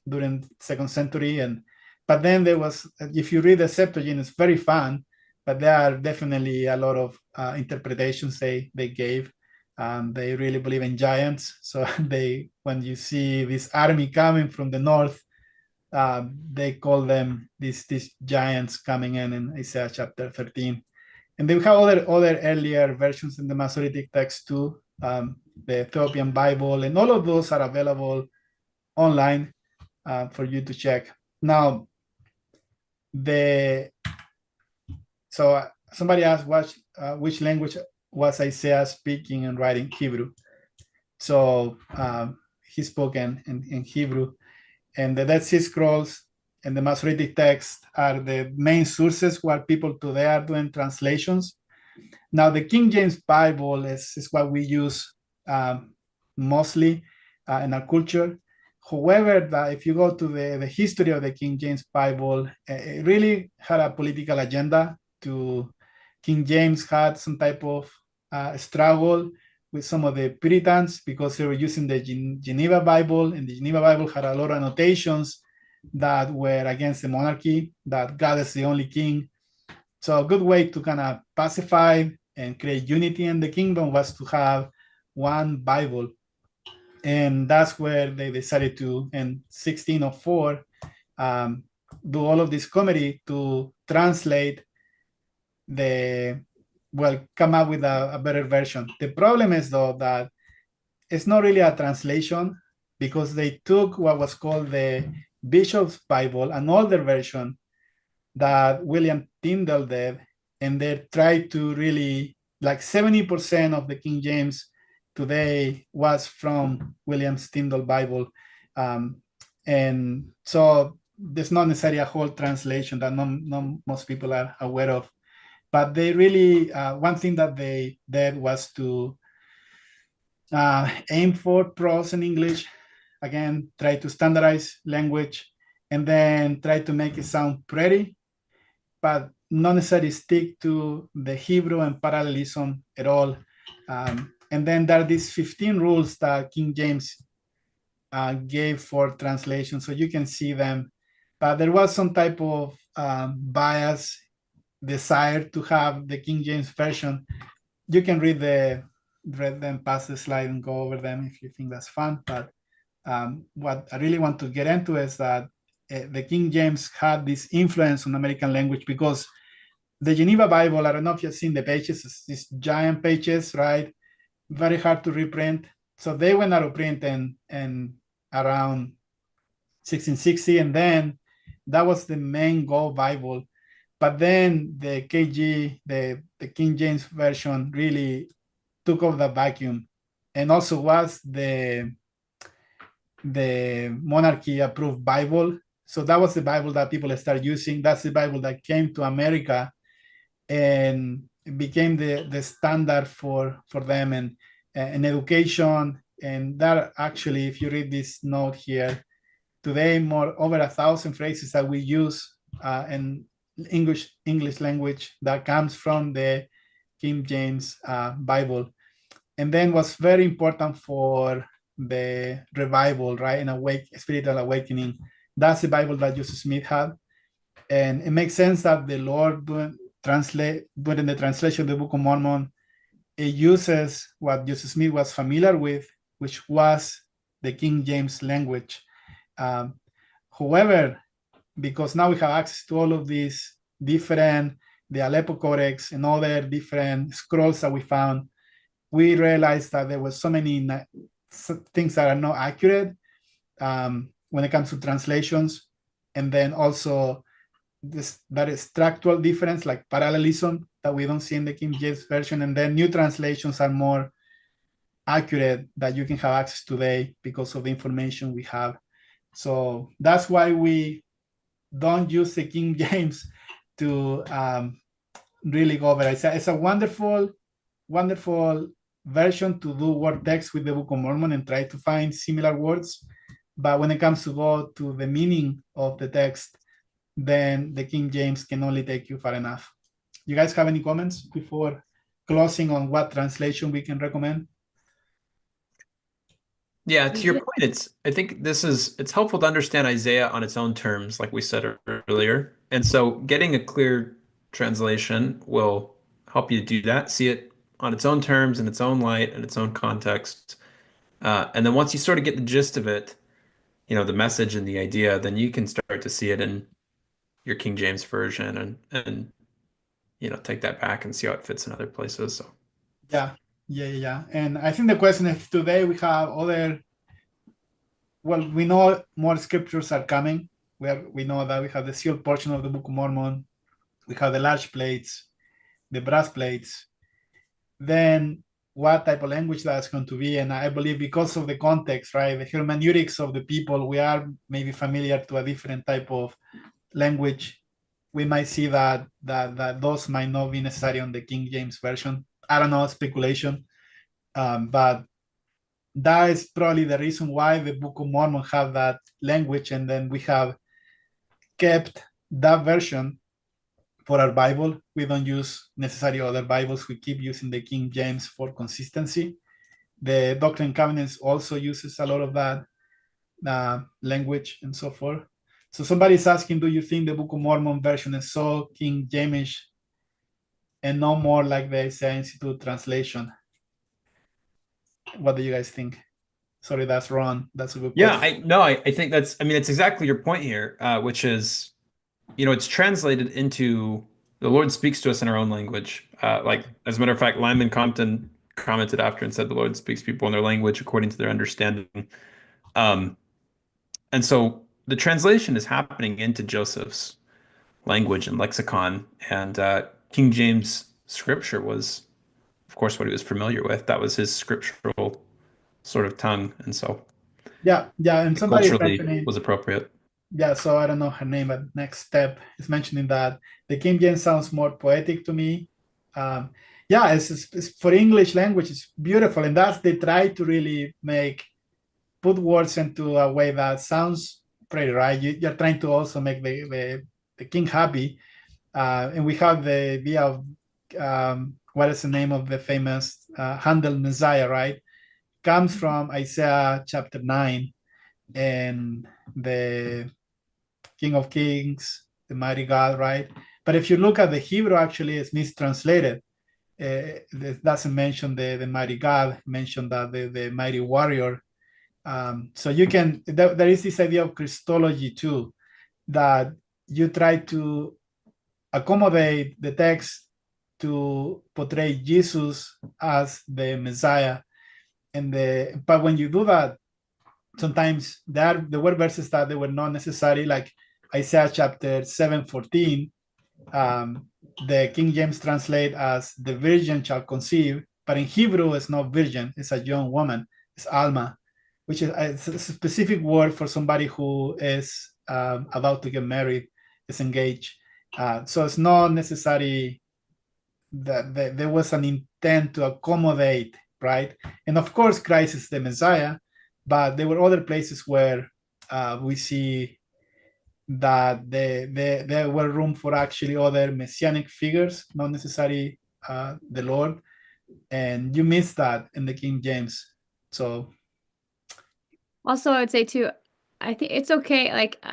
during 2nd century. But then there was, if you read the Septuagint, it's very fun, but there are definitely a lot of interpretations they gave. They really believe in giants. So when you see this army coming from the north, they call them these giants coming in Isaiah chapter 13. And they have other earlier versions in the Masoretic text too, the Ethiopian Bible, and all of those are available online for you to check. Now, so somebody asked which language was Isaiah speaking and writing? Hebrew. So he spoke in Hebrew. And the Dead Sea Scrolls and the Masoretic text are the main sources where people today are doing translations. Now, the King James Bible is what we use mostly in our culture. However, if you go to the history of the King James Bible, it really had a political agenda. King James had some type of struggle with some of the Puritans because they were using the Geneva Bible, and the Geneva Bible had a lot of annotations that were against the monarchy, that God is the only king. So a good way to kind of pacify and create unity in the kingdom was to have one Bible. And that's where they decided to, in 1604, do all of this committee to translate come up with a better version. The problem is, though, that it's not really a translation because they took what was called the Bishop's Bible, an older version that William Tyndale did, and they tried to really, like 70% of the King James today was from William Tyndale Bible. And so there's not necessarily a whole translation that most people are aware of. But they really, one thing that they did was to aim for prose in English, again, try to standardize language, and then try to make it sound pretty, but not necessarily stick to the Hebrew and parallelism at all. And then there are these 15 rules that King James gave for translation, so you can see them. But there was some type of bias, desire to have the King James version. You can read them, pass the slide, and go over them if you think that's fun. But what I really want to get into is that the King James had this influence on American language, because the Geneva Bible, I don't know if you've seen the pages, it's these giant pages, right? Very hard to reprint. So they went out of print and around 1660, and then that was the main Gold Bible. But then the KG, the King James version, really took off the vacuum, and also was the monarchy approved Bible. So that was the Bible that people started using. That's the Bible that came to America and became the standard for them and education. And that actually, if you read this note here, today over 1,000 phrases that we use in English language that comes from the King James Bible. And then was very important for the revival, right? And spiritual awakening. That's the Bible that Joseph Smith had. And it makes sense that the Lord, during the translation of the Book of Mormon, it uses what Joseph Smith was familiar with, which was the King James language. However, because now we have access to all of these different, the Aleppo Codex and other different scrolls that we found, we realized that there were so many things that are not accurate when it comes to translations. And then also that is structural difference, like parallelism, that we don't see in the King James version. And then new translations are more accurate that you can have access today because of the information we have. So that's why we don't use the King James to really go over it. It's a wonderful, wonderful version to do word text with the Book of Mormon and try to find similar words. But when it comes to go to the meaning of the text, then the King James can only take you far enough. You guys have any comments before closing on what translation we can recommend? Yeah, to your point, I think it's helpful to understand Isaiah on its own terms, like we said earlier. And so getting a clear translation will help you do that, see it on its own terms, in its own light, in its own context. And then once you sort of get the gist of it, the message and the idea, then you can start to see it in your King James version and take that back and see how it fits in other places. So yeah. And I think the question is, today we have we know more scriptures are coming. We know that we have the sealed portion of the Book of Mormon. We have the large plates, the brass plates. Then what type of language that's going to be? And I believe because of the context, right, the hermeneutics of the people, we are maybe familiar to a different type of language. We might see that those might not be necessary on the King James version. I don't know, speculation, but that is probably the reason why the Book of Mormon have that language, and then we have kept that version for our Bible. We don't use necessarily other Bibles. We keep using the King James for consistency. The Doctrine and Covenants also uses a lot of that language and so forth. So somebody's asking, do you think the Book of Mormon version is so King Jamesish and no more like the Isaiah Institute translation? What do you guys think? Sorry, that's wrong. That's a good question. I think it's exactly your point here, which is, it's translated into the Lord speaks to us in our own language. Like, as a matter of fact, Lyman Compton commented after and said the Lord speaks to people in their language according to their understanding. And so the translation is happening into Joseph's language and lexicon, and King James scripture was, of course, what he was familiar with. That was his scriptural sort of tongue, and so yeah, and somebody culturally was appropriate. Yeah, so I don't know her name, but Next Step is mentioning that the King James sounds more poetic to me. It's for English language, it's beautiful, and they try to really put words into a way that sounds pretty, right? You're trying to also make the king happy, and we have the idea of what is the name of the famous handle Messiah, right, comes from Isaiah chapter 9 and the King of Kings, the mighty God, right? But if you look at the Hebrew, actually, it's mistranslated. It doesn't mention the mighty God, mention that the mighty warrior. So you can, there is this idea of Christology too, that you try to accommodate the text to portray Jesus as the Messiah. But when you do that, sometimes there were verses that they were not necessary, like Isaiah chapter 7:14. The King James translate as the virgin shall conceive, but in Hebrew it's not virgin, it's a young woman, it's Alma, which is a specific word for somebody who is about to get married, is engaged. So it's not necessary that there was an intent to accommodate, right? And of course, Christ is the Messiah, but there were other places where we see that there were room for actually other messianic figures, not necessarily the Lord. And you miss that in the King James. So Also, I would say too, I think it's okay. Like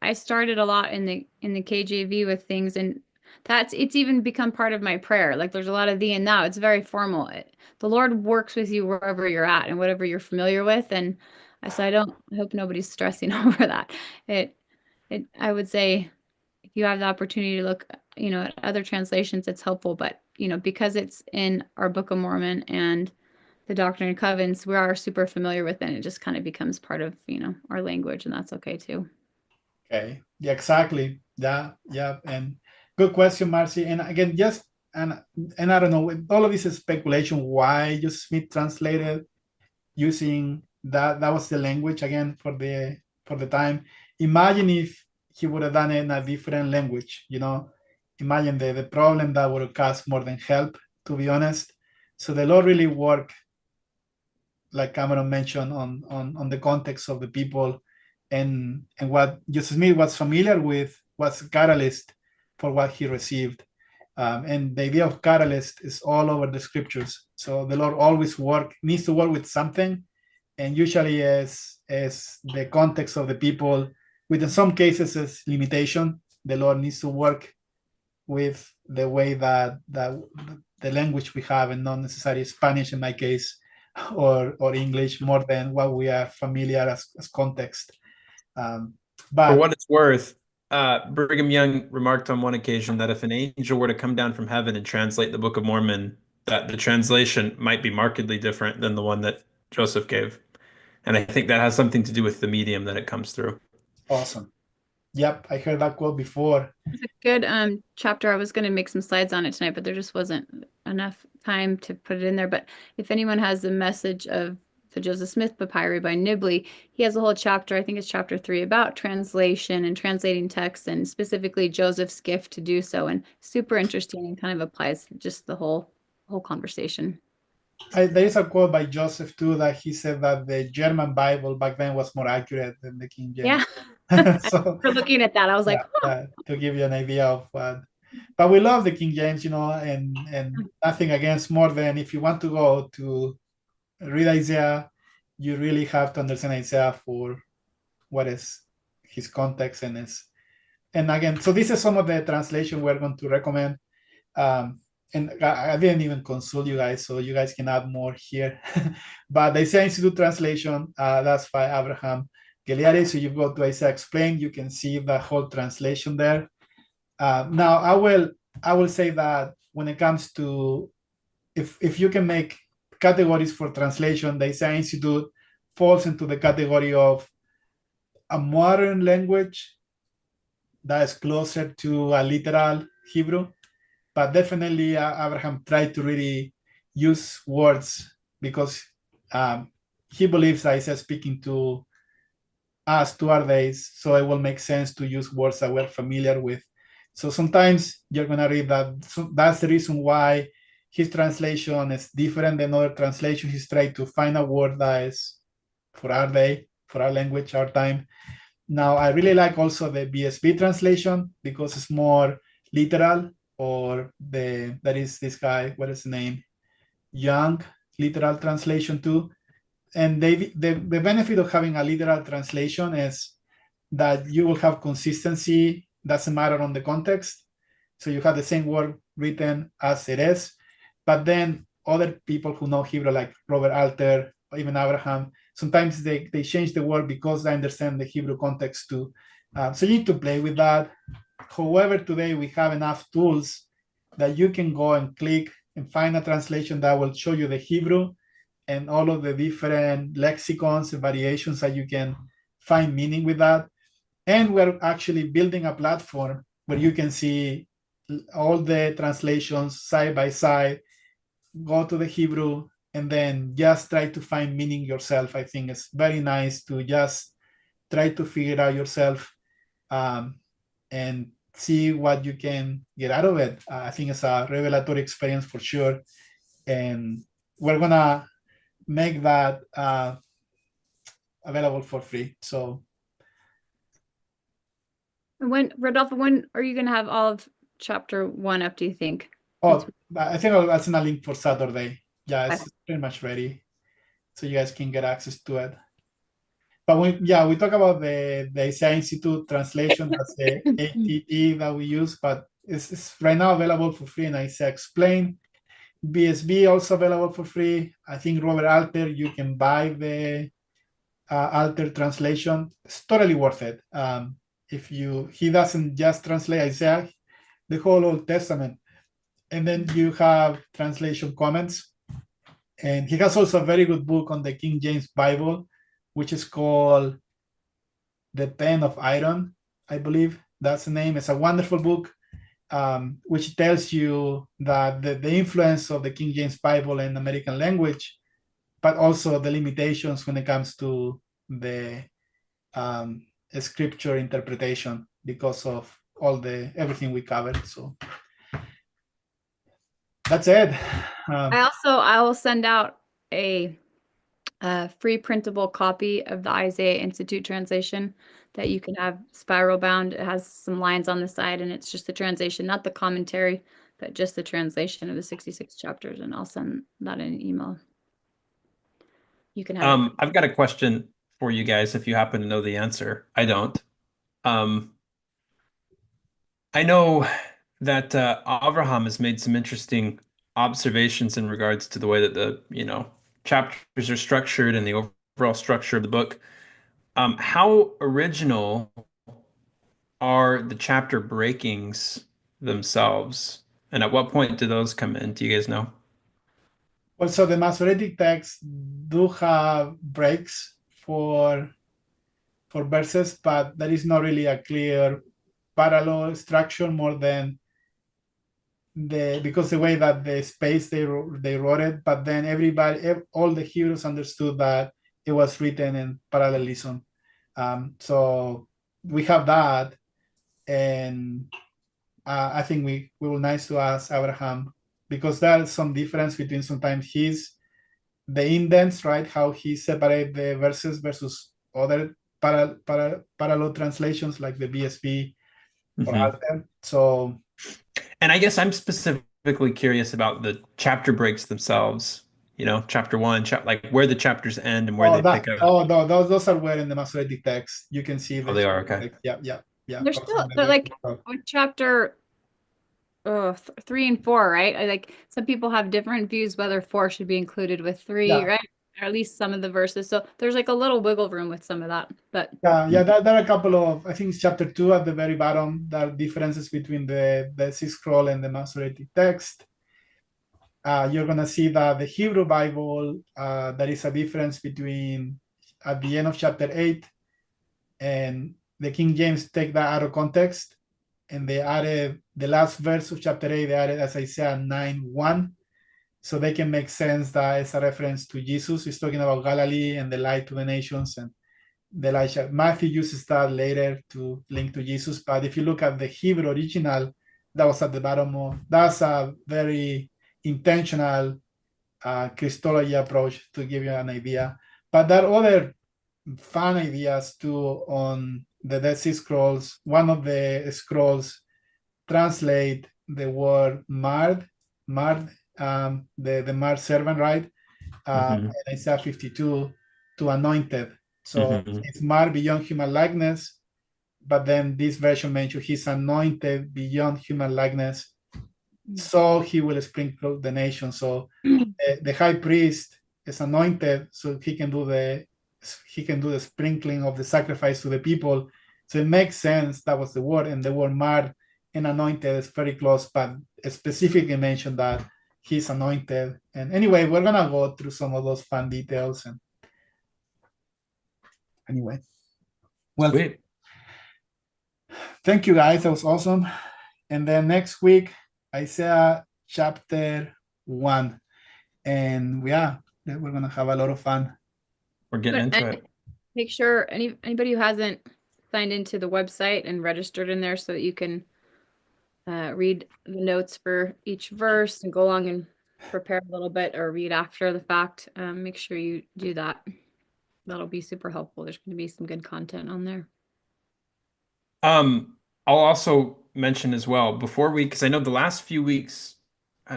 I started a lot in the KJV with things, and it's even become part of my prayer. Like there's a lot of thee and thou. It's very formal. The Lord works with you wherever you're at and whatever you're familiar with. And so I hope nobody's stressing over that. I would say if you have the opportunity to look, at other translations, it's helpful. But because it's in our Book of Mormon and the Doctrine and Covenants, we are super familiar with it. And it just kind of becomes part of, our language, and that's okay too. okay, yeah, exactly, yeah, and good question, Marcy. And again, and I don't know, with all of this speculation, why just Smith translated using that was the language again for the time. Imagine if he would have done it in a different language, imagine the problem that would have caused more than help, to be honest. So the Lord really worked, like Cameron mentioned, on the context of the people, and what Joseph Smith was familiar with was catalyst for what he received. And the idea of catalyst is all over the scriptures. So the Lord always needs to work with something, and usually as the context of the people, with in some cases is limitation. The Lord needs to work with the way that the language we have, and not necessarily Spanish in my case, or English, more than what we are familiar as context. But for what it's worth, Brigham Young remarked on one occasion that if an angel were to come down from heaven and translate the Book of Mormon, that the translation might be markedly different than the one that Joseph gave. And I think that has something to do with the medium that it comes through. Awesome. Yep, I heard that quote before. It's a good chapter. I was going to make some slides on it tonight, but there just wasn't enough time to put it in there. But if anyone has the message of the Joseph Smith Papyri by Nibley, he has a whole chapter, I think it's chapter 3, about translation and translating texts, and specifically Joseph's gift to do so. And super interesting, and kind of applies just the whole conversation. There is a quote by Joseph too, that he said that the German Bible back then was more accurate than the King James. Yeah. So for looking at that, I was like, to give you an idea of what. But we love the King James, and nothing against, more than if you want to go to read Isaiah, you really have to understand Isaiah for what is his context and again, so this is some of the translation we're going to recommend. And I didn't even consult you guys, so you guys can add more here. But the Isaiah Institute translation, that's by Abraham Geliari. So you go to Isaiah Explained, you can see the whole translation there. Now I will say that when it comes to, if you can make categories for translation, the Isaiah Institute falls into the category of a modern language that is closer to a literal Hebrew. But definitely Abraham tried to really use words, because he believes that Isaiah is speaking to us, to our days, so it will make sense to use words that we're familiar with. So sometimes you're going to read that. So that's the reason why his translation is different than other translations. He's trying to find a word that is for our day, for our language, our time. Now, I really like also the BSB translation, because it's more literal. Or that is this guy, what is his name? Young literal translation too. And the benefit of having a literal translation is that you will have consistency, doesn't matter on the context. So you have the same word written as it is. But then other people who know Hebrew, like Robert Alter, or even Abraham, sometimes they change the word because they understand the Hebrew context too. So you need to play with that. However, today we have enough tools that you can go and click and find a translation that will show you the Hebrew and all of the different lexicons and variations that you can find meaning with that. And we're actually building a platform where you can see all the translations side by side, go to the Hebrew, and then just try to find meaning yourself. I think it's very nice to just try to figure it out yourself and see what you can get out of it. I think it's a revelatory experience for sure. And we're gonna make that available for free. So Rodolfo, when are you going to have all of chapter 1 up, do you think? I think I'll send a link for Saturday. Yeah, it's pretty much ready. So you guys can get access to it. But we talk about the Isaiah Institute translation, that's the ATE that we use, but it's right now available for free, and Isaiah Explained. BSB also available for free. I think Robert Alter, you can buy the Alter translation. It's totally worth it. He doesn't just translate Isaiah, the whole Old Testament. And then you have translation comments. And he has also a very good book on the King James Bible, which is called The Pen of Iron, I believe that's the name. It's a wonderful book, which tells you that the influence of the King James Bible in American language, but also the limitations when it comes to the scripture interpretation because of everything we covered. So that's it. I will send out a free printable copy of the Isaiah Institute translation that you can have spiral bound. It has some lines on the side, and it's just the translation, not the commentary, but just the translation of the 66 chapters. And I'll send that in an email. You can have I've got a question for you guys if you happen to know the answer. I don't. I know that Avraham has made some interesting observations in regards to the way that the chapters are structured and the overall structure of the book. How original are the chapter breakings themselves, and at what point do those come in? Do you guys know? Well, so the Masoretic texts do have breaks for verses, but there is not really a clear parallel structure more than because the way that the space they wrote it, but then all the Hebrews understood that it was written in parallelism. So we have that, and I think we will nice to ask Abraham, because there's some difference between sometimes the indents, right? How he separate the verses versus other parallel translations like the BSB or Alter. So, and I guess I'm specifically curious about the chapter breaks themselves. Chapter 1, like where the chapters end and where they pick up. Oh, no, those are where in the Masoretic text you can see. They are okay. Yeah. They're like on chapter 3 and 4, right? Like some people have different views whether 4 should be included with 3, right? Or at least some of the verses. So there's like a little wiggle room with some of that. But there are a couple of, I think it's chapter 2 at the very bottom. There are differences between the Sea Scroll and the Masoretic text. You're gonna see that the Hebrew Bible, there is a difference between at the end of chapter 8 and the King James take that out of context, and they added the last verse of chapter 8, they added, as I said, 9:1. So they can make sense that it's a reference to Jesus. He's talking about Galilee and the light to the nations, and the Elijah. Matthew uses that later to link to Jesus. But if you look at the Hebrew original, that was at the bottom. That's a very intentional Christology approach to give you an idea. But there are other fun ideas too on the Dead Sea Scrolls. One of the scrolls translate the word marred the marked servant, right? And Isaiah 52 to anointed. So it's marked beyond human likeness, but then this version mentions he's anointed beyond human likeness, so he will sprinkle the nation. So the high priest is anointed, so he can do the sprinkling of the sacrifice to the people. So it makes sense that was the word, and the word marked and anointed is very close, but it specifically mentioned that he's anointed. And anyway, we're gonna go through some of those fun details. And anyway, well, Sweet. thank you guys, that was awesome. And then next week, Isaiah chapter 1, and we're gonna have a lot of fun. We're getting into it. Make sure anybody who hasn't signed into the website and registered in there so that you can read the notes for each verse and go along and prepare a little bit or read after the fact. Make sure you do that. That'll be super helpful. There's going to be some good content on there. I'll also mention as well before because I know the last few weeks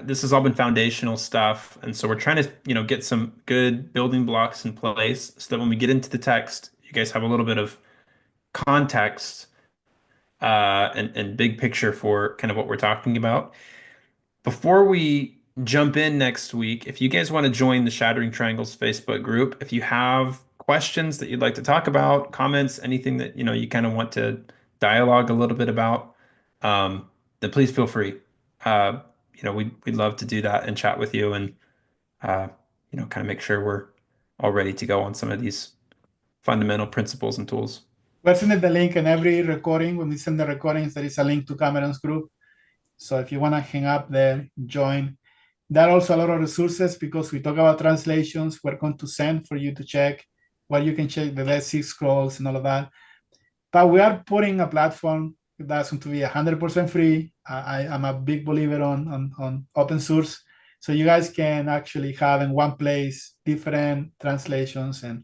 this has all been foundational stuff, and so we're trying to get some good building blocks in place so that when we get into the text, you guys have a little bit of context and big picture for kind of what we're talking about. Before we jump in next week, if you guys want to join the Shattering Triangles Facebook group, if you have questions that you'd like to talk about, comments, anything that you kind of want to dialogue a little bit about, then please feel free. We'd love to do that and chat with you and kind of make sure we're all ready to go on some of these fundamental principles and tools. We're sending the link in every recording. When we send the recordings, there is a link to Cameron's group. So if you want to hang up there, join. There are also a lot of resources because we talk about translations. We're going to send for you to check where you can check the Dead Sea Scrolls and all of that. But we are putting a platform that's going to be 100% free. I'm a big believer on open source. So you guys can actually have in one place different translations. And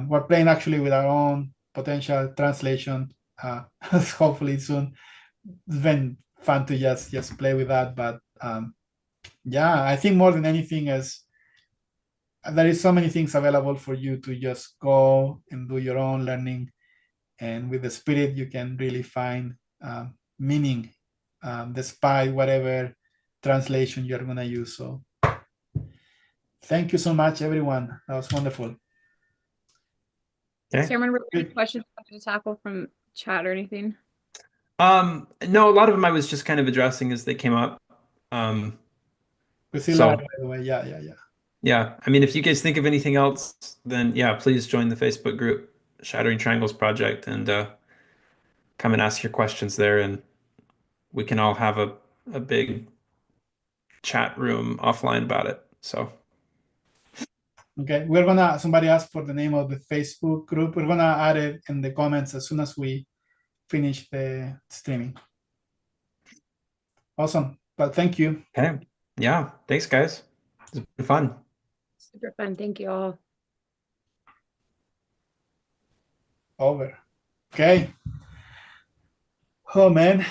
we're playing actually with our own potential translation hopefully soon. It's been fun to just play with that. But I think more than anything is there is so many things available for you to just go and do your own learning. And with the Spirit, you can really find meaning despite whatever translation you're going to use. So thank you so much, everyone. That was wonderful. Okay. Chairman, were there any questions you wanted to tackle from chat or anything? No, a lot of them I was just kind of addressing as they came up. Priscilla, by the way, yeah. Yeah, I mean, if you guys think of anything else, then please join the Facebook group, Shattering Triangles Project, and come and ask your questions there, and we can all have a big chat room offline about it. So. Okay, somebody asked for the name of the Facebook group. We're gonna add it in the comments as soon as we finish the streaming. Awesome, but thank you. Okay, yeah, thanks guys. It's been fun. Super fun. Thank you all. Over. Okay. Oh man.